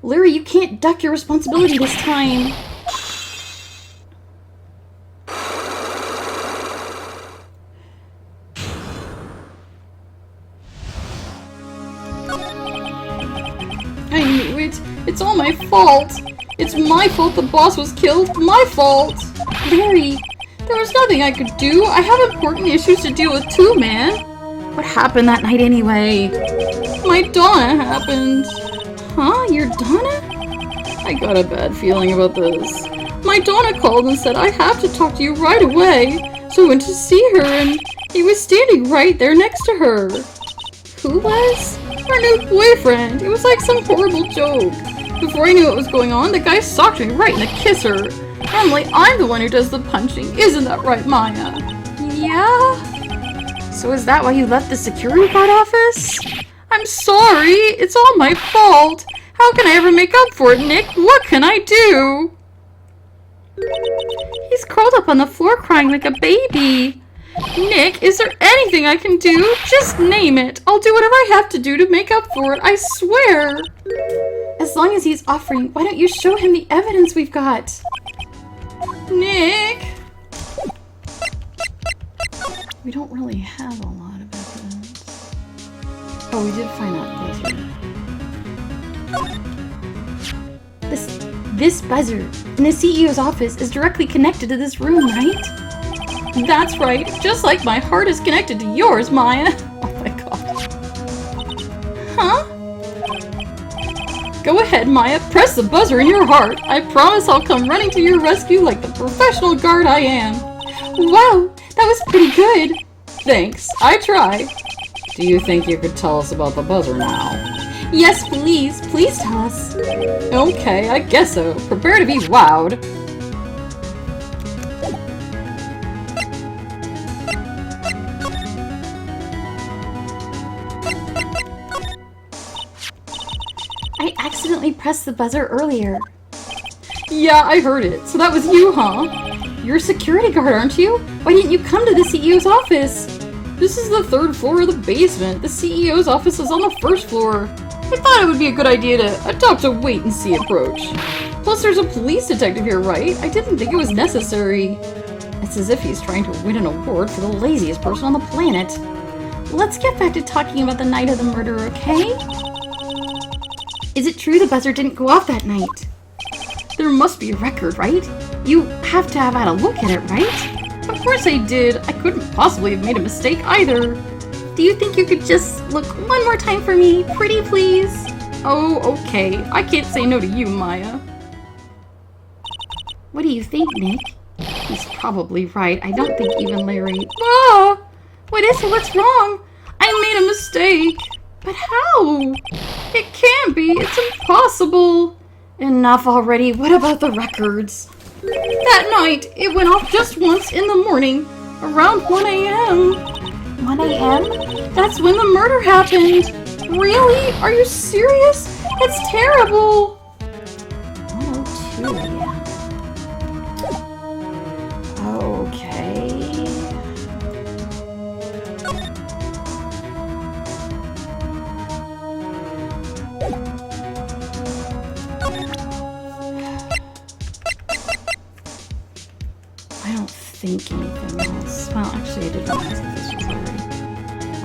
Larry, you can't duck your responsibility this time. I knew it. It's all my fault. It's my fault the boss was killed. My fault. Larry, there was nothing I could do. I have important issues to deal with too, man. What happened that night anyway? My Donna happened. Huh? Your Donna? I got a bad feeling about this. My Donna called and said, I have to talk to you right away. So I went to see her and he was standing right there next to her. Who was? Her new boyfriend. It was like some horrible joke. Before I knew what was going on, the guy socked me right in the kisser. Normally, I'm the one who does the punching. Isn't that right, Maya? Yeah? So is that why you left the security guard office? I'm sorry. It's all my fault. How can I ever make up for it, Nick? What can I do? He's curled up on the floor crying like a baby. Nick, is there anything I can do? Just name it. I'll do whatever I have to do to make up for it, I swear. As long as he's offering, why don't you show him the evidence we've got? Nick! We don't really have a lot of evidence. Oh, we did find out later. This buzzer in the CEO's office is directly connected to this room, right? That's right, just like my heart is connected to yours, Maya. Oh my god. Huh? Go ahead, Maya, press the buzzer in your heart. I promise I'll come running to your rescue like the professional guard I am. Wow, that was pretty good. Thanks, I try. Do you think you could tell us about the buzzer now? Yes, please. Please tell us. Okay, I guess so. Prepare to be wowed. I accidentally pressed the buzzer earlier. Yeah, I heard it. So that was you, huh? You're a security guard, aren't you? Why didn't you come to the CEO's office? This is the 3rd floor of the basement. The CEO's office is on the 1st floor. I thought it would be a good idea to adopt a wait-and-see approach. Plus, there's a police detective here, right? I didn't think it was necessary. It's as if he's trying to win an award for the laziest person on the planet. Let's get back to talking about the night of the murder, okay? Is it true the buzzer didn't go off that night? There must be a record, right? You have to have had a look at it, right? Of course I did. I couldn't possibly have made a mistake either. Do you think you could just look one more time for me? Pretty please? Oh, okay. I can't say no to you, Maya. What do you think, Nick? He's probably right. I don't think even Larry... Ah! What is it? What's wrong? I made a mistake. But how? It can't be. It's impossible. Enough already. What about the records? That night, it went off just once in the morning, around 1 a.m. 1 a.m.? That's when the murder happened. Really? Are you serious? That's terrible. 1:02 a.m. Okay. I don't think anything else. Well, actually, I did not ask if this was already.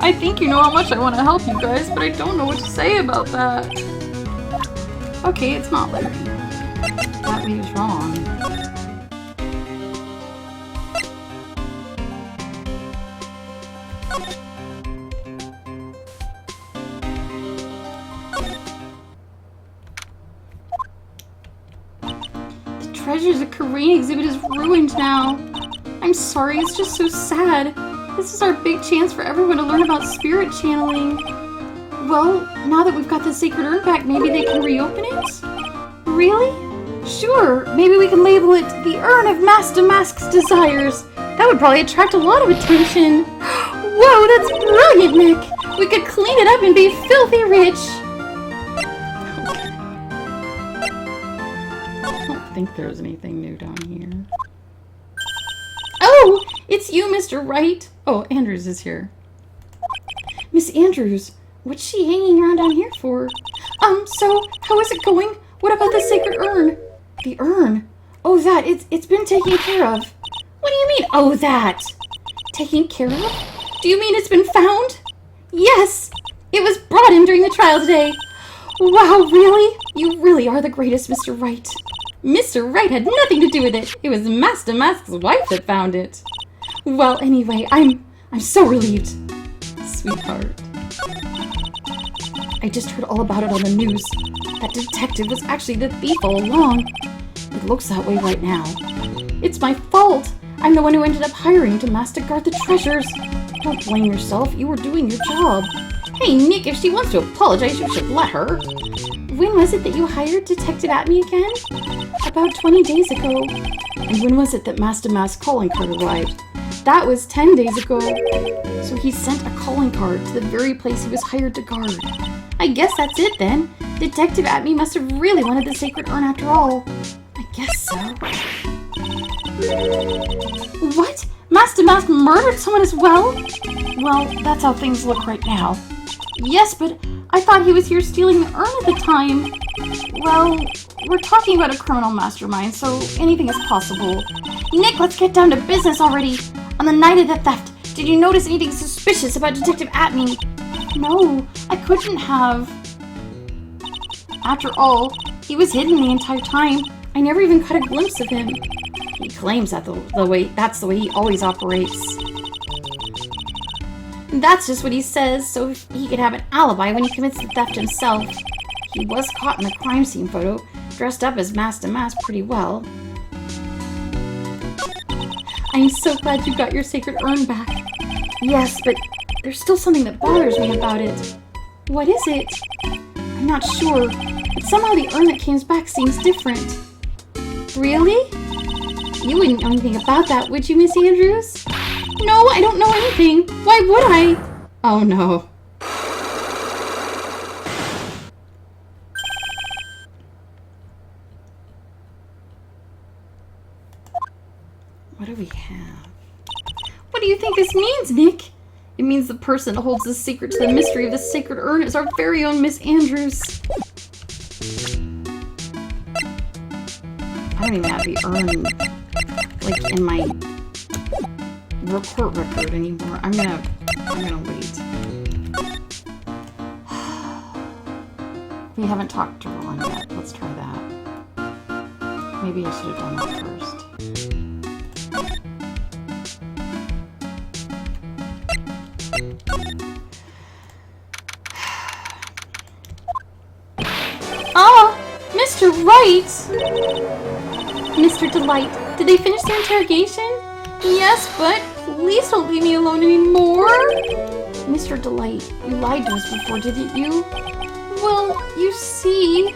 I think you know how much I want to help you guys, but I don't know what to say about that. Okay, it's not Larry. That way was wrong. The Treasures of Korean exhibit is ruined now. I'm sorry, it's just so sad. This is our big chance for everyone to learn about spirit channeling. Well, now that we've got the sacred urn back, maybe they can reopen it? Really? Sure, maybe we can label it the Urn of Master Mask's Desires. That would probably attract a lot of attention. Whoa, that's brilliant, Nick! We could clean it up and be filthy rich! I don't think there's anything new down here. Oh, it's you, Mr. Wright. Oh, Andrews is here. Miss Andrews, what's she hanging around down here for? So, how is it going? What about the sacred urn? The urn? Oh, that, it's been taken care of. What do you mean, oh, that? Taken care of? Do you mean it's been found? Yes, it was brought in during the trial today. Wow, really? You really are the greatest, Mr. Wright. Mr. Wright had nothing to do with it. It was Master Mask's wife that found it. Well, anyway, I'm so relieved. Sweetheart. I just heard all about it on the news. That detective was actually the thief all along. It looks that way right now. It's my fault. I'm the one who ended up hiring to master guard the treasures. Don't blame yourself. You were doing your job. Hey, Nick, if she wants to apologize, you should let her. When was it that you hired Detective Atme again? About 20 days ago. And when was it that Master Mask's calling card arrived? That was 10 days ago. So he sent a calling card to the very place he was hired to guard. I guess that's it then. Detective Atme must have really wanted the sacred urn after all. I guess so. What? Master Mask murdered someone as well? Well, that's how things look right now. Yes, but I thought he was here stealing the urn at the time. Well, we're talking about a criminal mastermind, so anything is possible. Nick, let's get down to business already. On the night of the theft, did you notice anything suspicious about Detective Atme? No, I couldn't have. After all, he was hidden the entire time. I never even caught a glimpse of him. He claims that that's the way he always operates. That's just what he says, so he could have an alibi when he commits the theft himself. He was caught in the crime scene photo, dressed up as Master Mask pretty well. I'm so glad you got your sacred urn back. Yes, but there's still something that bothers me about it. What is it? I'm not sure, but somehow the urn that came back seems different. Really? You wouldn't know anything about that, would you, Miss Andrews? No, I don't know anything. Why would I? Oh no. What do we have? What do you think this means, Nick? It means the person that holds the secret to the mystery of the sacred urn is our very own Miss Andrews. I don't even have the urn, like, in my report record anymore. I'm gonna wait. We haven't talked to Ron yet. Let's try that. Maybe I should have done that first. Ah, Mr. Wright! Mr. Delight, did they finish their interrogation? Yes, but please don't leave me alone anymore! Mr. Delight, you lied to us before, didn't you? Well, you see...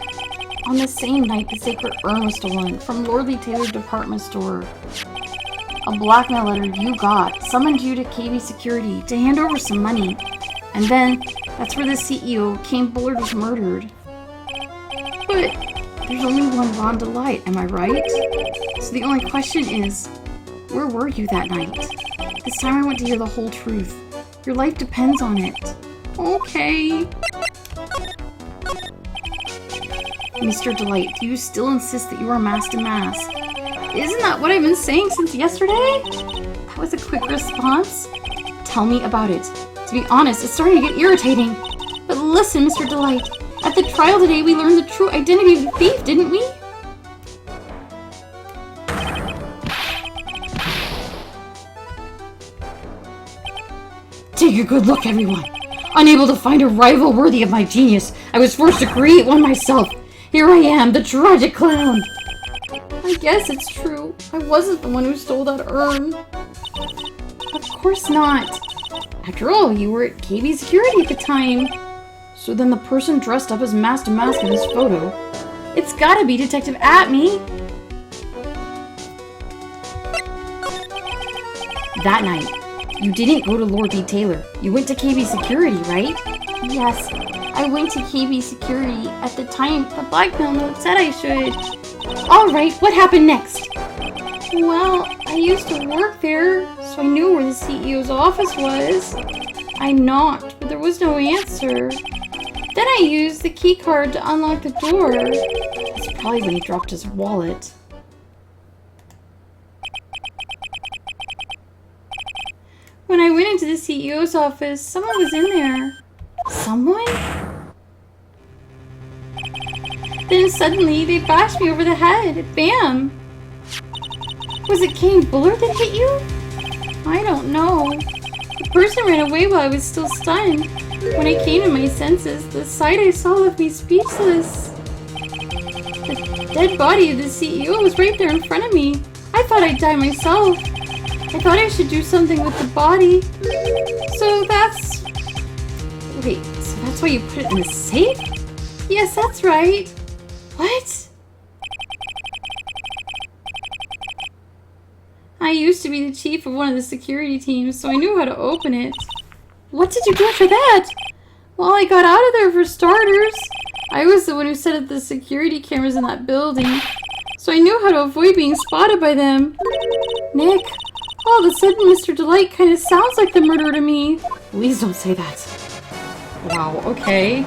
On the same night, the sacred urn was stolen from Lordly Taylor's department store. A blackmail letter you got summoned you to KB Security to hand over some money. And then, that's where the CEO, Kane Bullard, was murdered. But there's only one Ron Delight, am I right? So the only question is, where were you that night? This time I want to hear the whole truth. Your life depends on it. Okay. Mr. Delight, do you still insist that you are Master Mask? Isn't that what I've been saying since yesterday? That was a quick response. Tell me about it. To be honest, it's starting to get irritating. But listen, Mr. Delight. At the trial today, we learned the true identity of the thief, didn't we? Take a good look, everyone. Unable to find a rival worthy of my genius, I was forced to create one myself. Here I am, the tragic clown. I guess it's true. I wasn't the one who stole that urn. Of course not. After all, you were at KB Security at the time. So then the person dressed up as Master Mask in this photo... It's gotta be Detective Atme. That night, you didn't go to Lord D. Taylor. You went to KB Security, right? Yes, I went to KB Security. At the time, the blackmail note said I should. Alright, what happened next? Well, I used to work there, so I knew where the CEO's office was. I knocked, but there was no answer. Then I used the key card to unlock the door. That's probably when he dropped his wallet. When I went into the CEO's office, someone was in there. Someone? Then suddenly, they bashed me over the head. Bam! Was it Kane Bullard that hit you? I don't know. The person ran away while I was still stunned. When I came to my senses, the sight I saw left me speechless. The dead body of the CEO was right there in front of me. I thought I'd die myself. I thought I should do something with the body. So that's... Wait, so that's why you put it in the safe? Yes, that's right. What? I used to be the chief of one of the security teams, so I knew how to open it. What did you do after that? Well, I got out of there for starters. I was the one who set up the security cameras in that building, so I knew how to avoid being spotted by them. Nick, all of a sudden Mr. Delight kind of sounds like the murderer to me. Please don't say that. Wow, okay.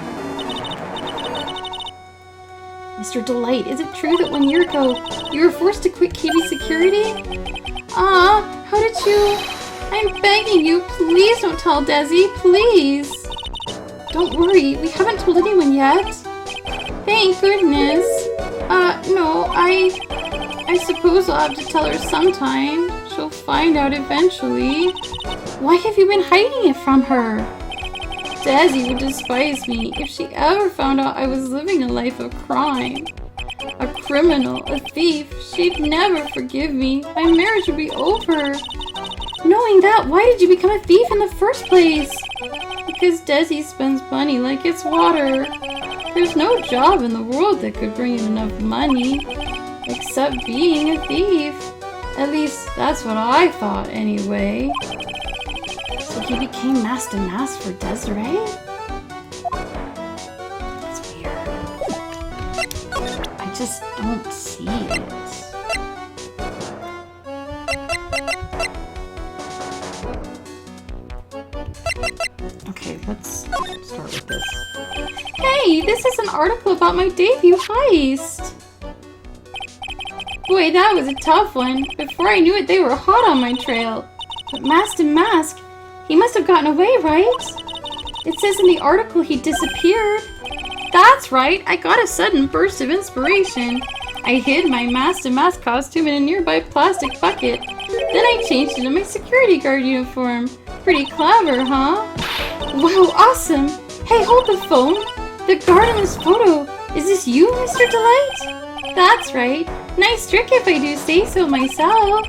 Mr. Delight, is it true that 1 year ago you were forced to quit KB Security? How did you... I'm begging you, please don't tell Desi, please. Don't worry, we haven't told anyone yet. Thank goodness. No, I suppose I'll have to tell her sometime. She'll find out eventually. Why have you been hiding it from her? Desi would despise me if she ever found out I was living a life of crime. A criminal, a thief, she'd never forgive me. My marriage would be over. Knowing that, why did you become a thief in the first place? Because Desi spends money like it's water. There's no job in the world that could bring in enough money, except being a thief. At least, that's what I thought anyway. So he became Master Mask for Desiree? That's weird. I just don't see it. Okay, let's start with this. Hey, this is an article about my debut heist. Boy, that was a tough one. Before I knew it, they were hot on my trail. But Master Mask, he must have gotten away, right? It says in the article he disappeared. That's right, I got a sudden burst of inspiration. I hid my Master Mask costume in a nearby plastic bucket. Then I changed into my security guard uniform. Pretty clever, huh? Wow, awesome! Hey, hold the phone! The guard in this photo, is this you, Mr. Delight? That's right. Nice trick if I do say so myself.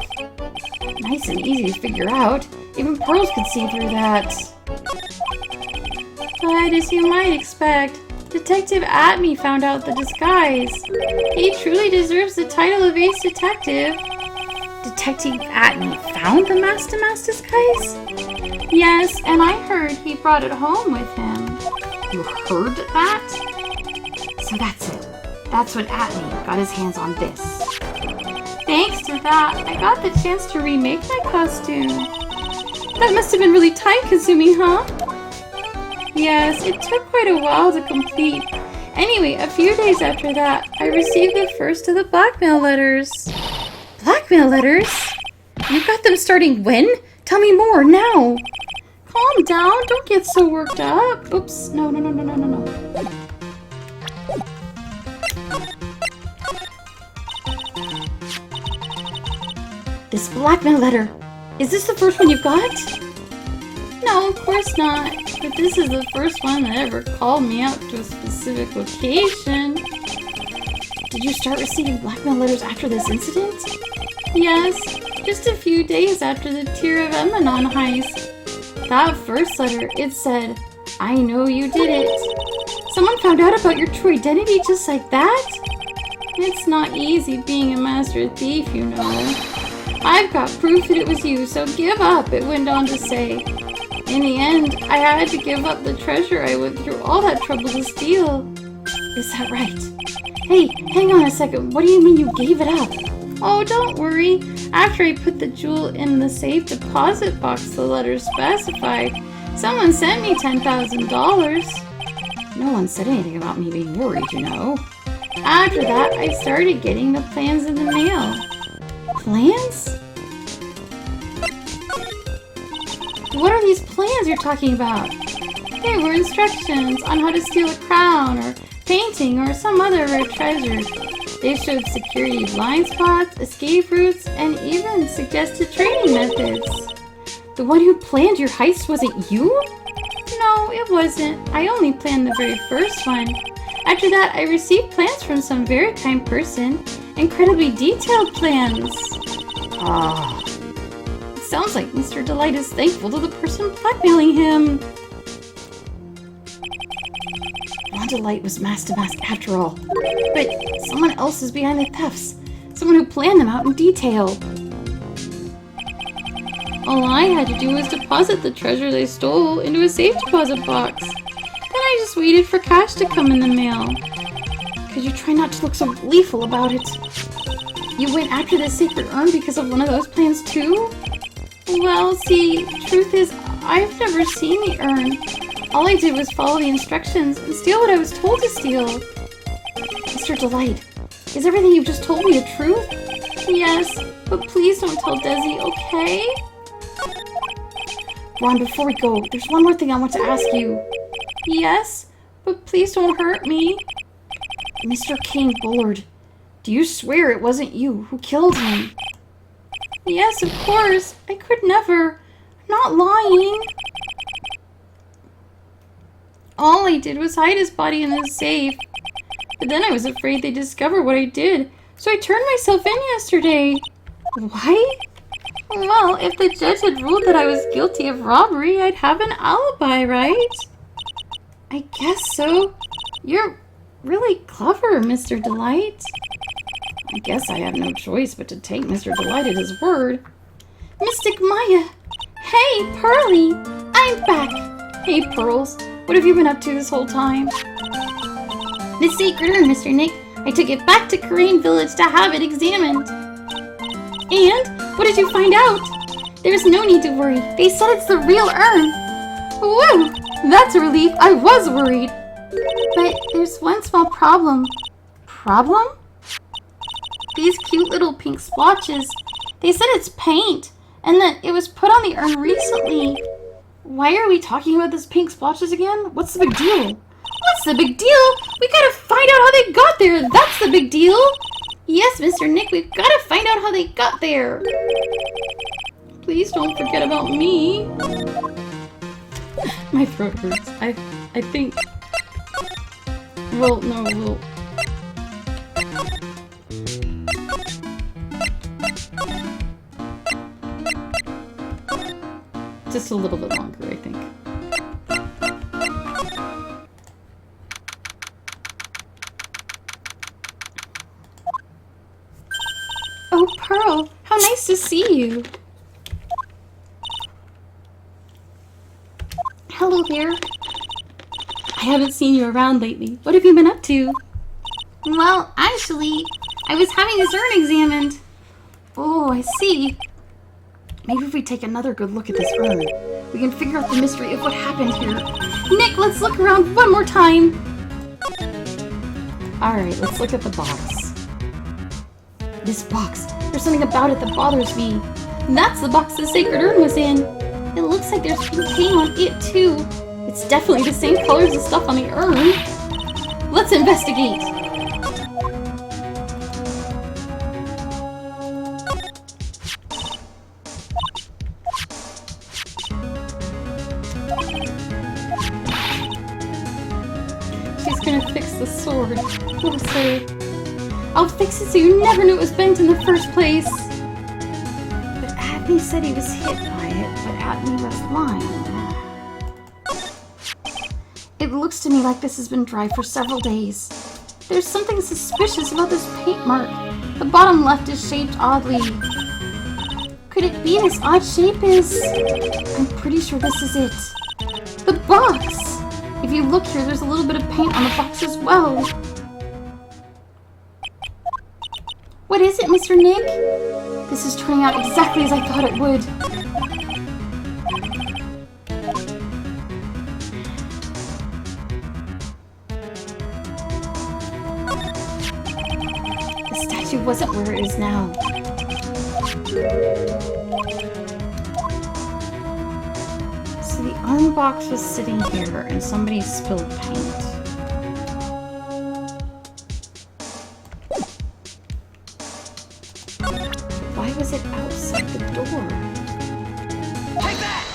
Nice and easy to figure out. Even pearls could see through that. But as you might expect, Detective Atme found out the disguise. He truly deserves the title of Ace Detective. Detective Atme found the Master Mask disguise? Yes, and I heard he brought it home with him. You heard that? So that's it. That's when Atme got his hands on this. Thanks to that, I got the chance to remake my costume. That must have been really time-consuming, huh? Yes, it took quite a while to complete. Anyway, a few days after that, I received the first of the blackmail letters. Blackmail letters? You got them starting when? Tell me more, now! Calm down, don't get so worked up. Oops, no. This blackmail letter, is this the first one you got? No, of course not. But this is the first one that ever called me out to a specific location. Did you start receiving blackmail letters after this incident? Yes, just a few days after the Tear of Emanon heist. That first letter, it said, I know you did it. Someone found out about your true identity just like that? It's not easy being a master thief, you know. I've got proof that it was you, so give up, it went on to say. In the end, I had to give up the treasure I went through all that trouble to steal. Is that right? Hey, hang on a second, what do you mean you gave it up? Oh, don't worry. After I put the jewel in the safe deposit box the letter specified, someone sent me $10,000. No one said anything about me being worried, you know. After that, I started getting the plans in the mail. Plans? What are these plans you're talking about? They were instructions on how to steal a crown or painting or some other rare treasure. They showed security blind spots, escape routes, and even suggested training methods. The one who planned your heist wasn't you? No, it wasn't. I only planned the very first one. After that, I received plans from some very kind person. Incredibly detailed plans. Ah. It sounds like Mr. Delight is thankful to the person blackmailing him. Ron Delight was Master Mask after all. But someone else is behind the thefts. Someone who planned them out in detail. All I had to do was deposit the treasure they stole into a safe deposit box. Then I just waited for cash to come in the mail. Could you try not to look so gleeful about it? You went after this sacred urn because of one of those plans too? Well, see, truth is, I've never seen the urn. All I did was follow the instructions and steal what I was told to steal. Mr. Delight, is everything you've just told me the truth? Yes, but please don't tell Desi, okay? Ron, before we go, there's one more thing I want to ask you. Yes, but please don't hurt me. Mr. Kane Bullard, Do you swear it wasn't you who killed him? Yes, of course. I could never. I'm not lying. All I did was hide his body in the safe. But then I was afraid they'd discover what I did, so I turned myself in yesterday. Why? Well, if the judge had ruled that I was guilty of robbery, I'd have an alibi, right? I guess so. You're really clever, Mr. Delight. I guess I have no choice but to take Mr. Delight at his word. Mystic Maya! Hey, Pearly! I'm back! Hey, Pearls. What have you been up to this whole time? The sacred urn, Mr. Nick. I took it back to Korean Village to have it examined. And what did you find out? There's no need to worry. They said it's the real urn. Woo! That's a relief. I was worried. But there's one small problem. Problem? These cute little pink splotches. They said it's paint, and that it was put on the urn recently. Why are we talking about this pink splotches again? What's the big deal? What's the big deal? We gotta find out how they got there. That's the big deal. Yes, Mr. Nick, we've gotta find out how they got there. Please don't forget about me. My throat hurts. I think... Well, no, well... Just a little bit longer, I think. Oh, Pearl, how nice to see you. Hello there. I haven't seen you around lately. What have you been up to? Well, actually, I was having this urn examined. Oh, I see. Maybe if we take another good look at this urn, we can figure out the mystery of what happened here. Nick, let's look around one more time. Alright, let's look at the box. This box, there's something about it that bothers me. That's the box the sacred urn was in. It looks like there's pink paint on it too. It's definitely the same color as the stuff on the urn. Let's investigate. She's gonna fix the sword. We'll say, I'll fix it so you never knew it was bent in the first place. But Adney said he was hit by it, but Adney was lying. It looks to me like this has been dry for several days. There's something suspicious about this paint mark. The bottom left is shaped oddly. Could it be this odd shape is... I'm pretty sure this is it. The box! If you look here, there's a little bit of paint on the box as well. What is it, Mr. Nick? This is turning out exactly as I thought it would. The statue wasn't where it is now. So the urn box was sitting here and somebody spilled paint. Why was it outside the door? Take that!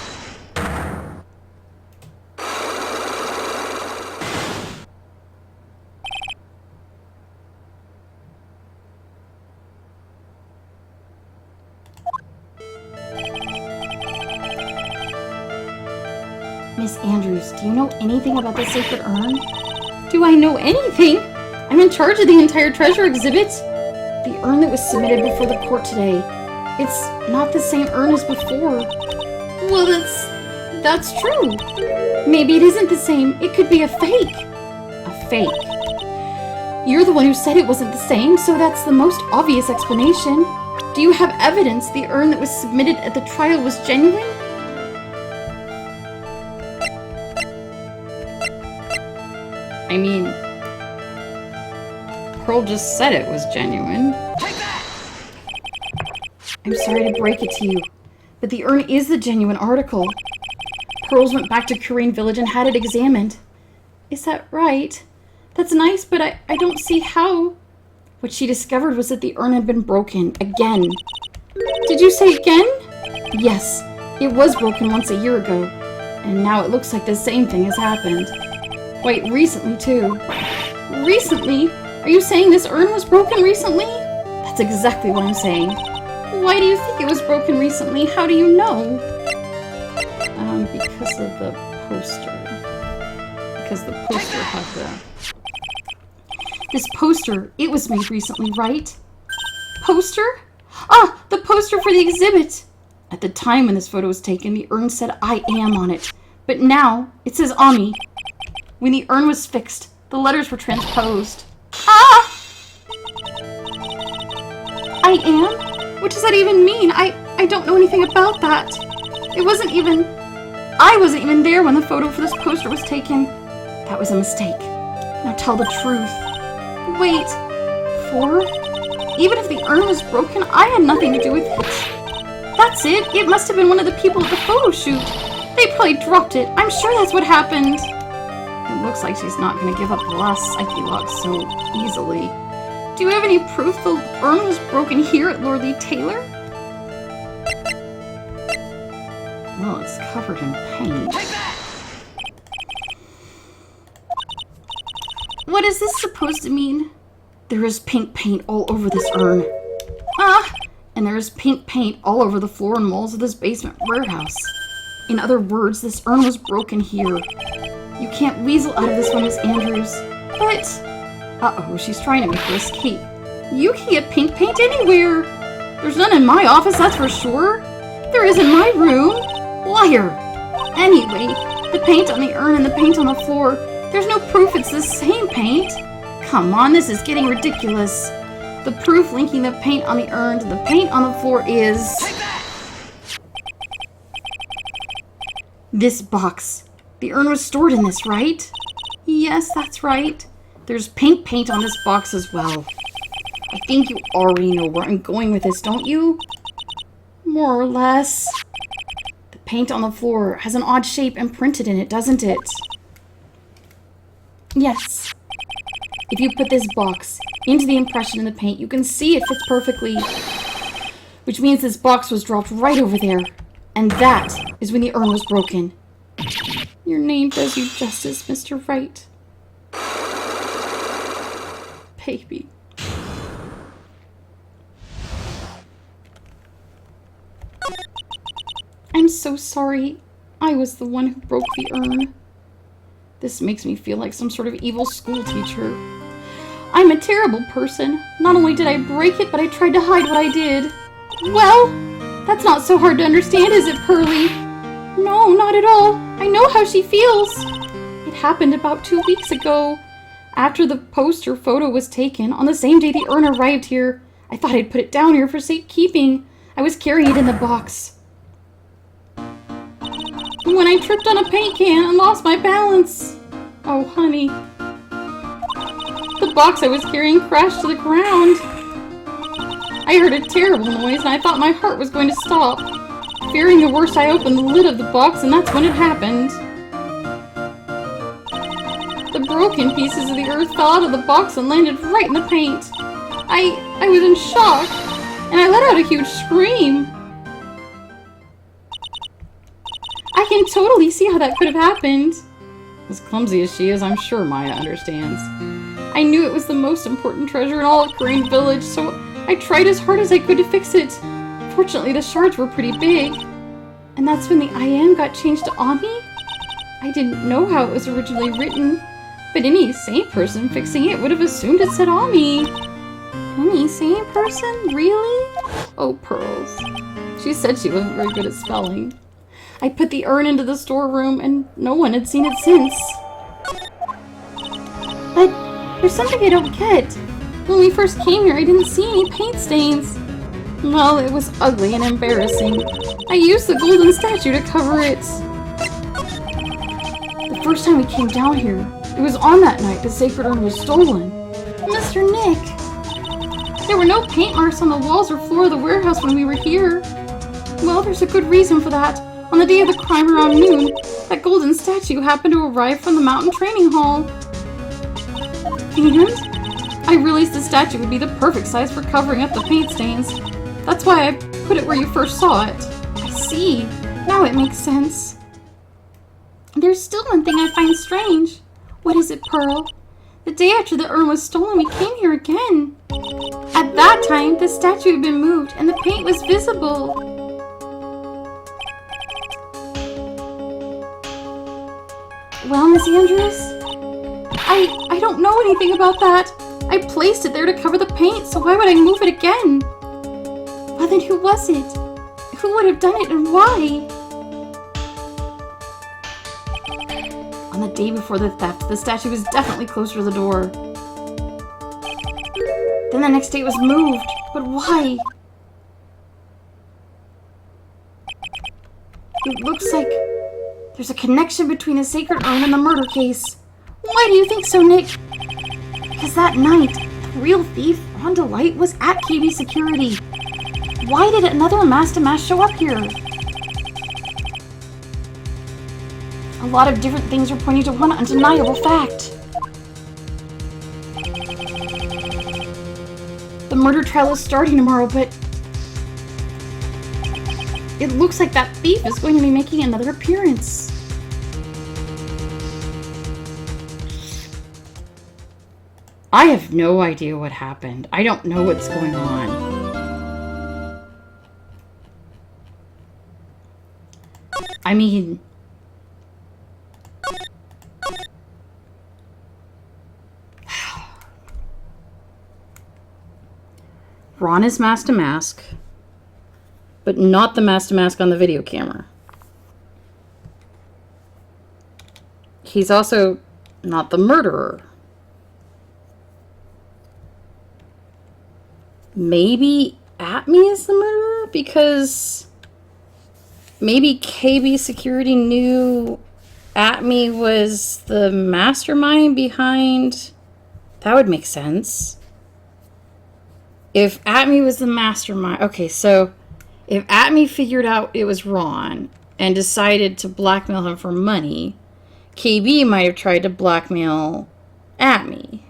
Miss Andrews, do you know anything about the sacred urn? Do I know anything? I'm in charge of the entire treasure exhibit. The urn that was submitted before the court today. It's not the same urn as before. Well, that's true. Maybe it isn't the same. It could be a fake. A fake. You're the one who said it wasn't the same, so that's the most obvious explanation. Do you have evidence the urn that was submitted at the trial was genuine? I mean, Pearl just said it was genuine. Take that! I'm sorry to break it to you, but the urn is the genuine article. Pearls went back to Korean Village and had it examined. Is that right? That's nice, but I don't see how. What she discovered was that the urn had been broken again. Did you say again? Yes, it was broken once a year ago, and now it looks like the same thing has happened. Quite recently, too. Recently? Are you saying this urn was broken recently? That's exactly what I'm saying. Why do you think it was broken recently? How do you know? Because of the poster. Because the poster had the... This poster, it was made recently, right? Poster? Ah, the poster for the exhibit! At the time when this photo was taken, the urn said I am on it. But now, it says Ami. When the urn was fixed, the letters were transposed. Ah! I am? What does that even mean? I don't know anything about that. I wasn't even there when the photo for this poster was taken. That was a mistake. Now tell the truth. Wait, 4? Even if the urn was broken, I had nothing to do with it. That's it. It must have been one of the people at the photo shoot. They probably dropped it. I'm sure that's what happened. It looks like she's not going to give up the last psyche lock so easily. Do you have any proof the urn was broken here at Lord Lee Taylor? Well, it's covered in paint. What is this supposed to mean? There is pink paint all over this urn. Ah! And there is pink paint all over the floor and walls of this basement warehouse. In other words, this urn was broken here. You can't weasel out of this one, Miss Andrews. But... Uh-oh, she's trying to make her escape. You can get pink paint anywhere. There's none in my office, that's for sure. There is in my room. Liar. Anyway, the paint on the urn and the paint on the floor, there's no proof it's the same paint. Come on, this is getting ridiculous. The proof linking the paint on the urn to the paint on the floor is... this box. The urn was stored in this, right? Yes, that's right. There's pink paint on this box as well. I think you already know where I'm going with this, don't you? More or less. The paint on the floor has an odd shape imprinted in it, doesn't it? Yes. If you put this box into the impression in the paint, you can see it fits perfectly. Which means this box was dropped right over there. And that is when the urn was broken. Your name does you justice, Mr. Wright. Baby. I'm so sorry. I was the one who broke the urn. This makes me feel like some sort of evil school teacher. I'm a terrible person. Not only did I break it, but I tried to hide what I did. Well, that's not so hard to understand, is it, Pearlie? No, not at all. I know how she feels. It happened about 2 weeks ago. After the poster photo was taken, on the same day the urn arrived here, I thought I'd put it down here for safekeeping. I was carrying it in the box. When I tripped on a paint can and lost my balance. Oh, honey. The box I was carrying crashed to the ground. I heard a terrible noise and I thought my heart was going to stop. Fearing the worst, I opened the lid of the box and that's when it happened. The broken pieces of the earth fell out of the box and landed right in the paint. I was in shock, and I let out a huge scream. I can totally see how that could have happened. As clumsy as she is, I'm sure Maya understands. I knew it was the most important treasure in all of Crane Village, so I tried as hard as I could to fix it. Fortunately, the shards were pretty big. And that's when the I am got changed to Ami? I didn't know how it was originally written, but any sane person fixing it would have assumed it said Ami. Any sane person? Really? Oh, Pearls. She said she wasn't very good at spelling. I put the urn into the storeroom, and no one had seen it since. But there's something I don't get. When we first came here, I didn't see any paint stains. Well, it was ugly and embarrassing. I used the golden statue to cover it. The first time we came down here, it was on that night the sacred urn was stolen. Mr. Nick! There were no paint marks on the walls or floor of the warehouse when we were here. Well, there's a good reason for that. On the day of the crime around noon, that golden statue happened to arrive from the mountain training hall. And I realized the statue would be the perfect size for covering up the paint stains. That's why I put it where you first saw it. I see. Now it makes sense. There's still one thing I find strange. What is it, Pearl? The day after the urn was stolen, we came here again. At that time, the statue had been moved and the paint was visible. Well, Miss Andrews? I don't know anything about that. I placed it there to cover the paint, so why would I move it again? Well, then who was it? Who would have done it and why? On the day before the theft, the statue was definitely closer to the door. Then the next day it was moved. But why? It looks like there's a connection between the sacred urn and the murder case. Why do you think so, Nick? Because that night, the real thief, Rhonda Light, was at KB Security. Why did another mask-to-mask show up here? A lot of different things are pointing to one undeniable fact. The murder trial is starting tomorrow, but it looks like that thief is going to be making another appearance. I have no idea what happened. I don't know what's going on. I mean... Ron is mask to mask, but not the mask to mask on the video camera. He's also not the murderer. Maybe Atme is the murderer? Because maybe KB Security knew Atme was the mastermind behind... That would make sense. If Atme was the mastermind... Okay, so if Atme figured out it was Ron and decided to blackmail him for money, KB might have tried to blackmail Atme.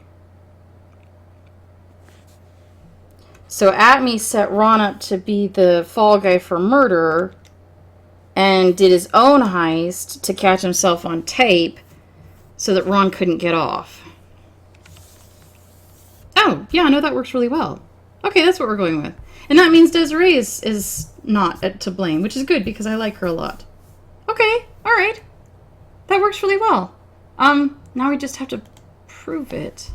So Atme set Ron up to be the fall guy for murder and did his own heist to catch himself on tape so that Ron couldn't get off. Oh, yeah, no, that works really well. Okay, that's what we're going with. And that means Desiree is not to blame, which is good because I like her a lot. Okay, alright. That works really well. Now we just have to prove it.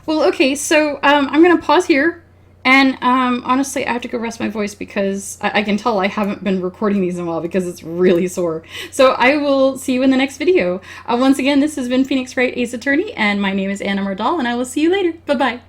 Well, okay, so I'm going to pause here. And honestly, I have to go rest my voice because I can tell I haven't been recording these in a while because it's really sore. So I will see you in the next video. Once again, this has been Phoenix Wright Ace Attorney, and my name is Anna Mardal, and I will see you later. Bye-bye.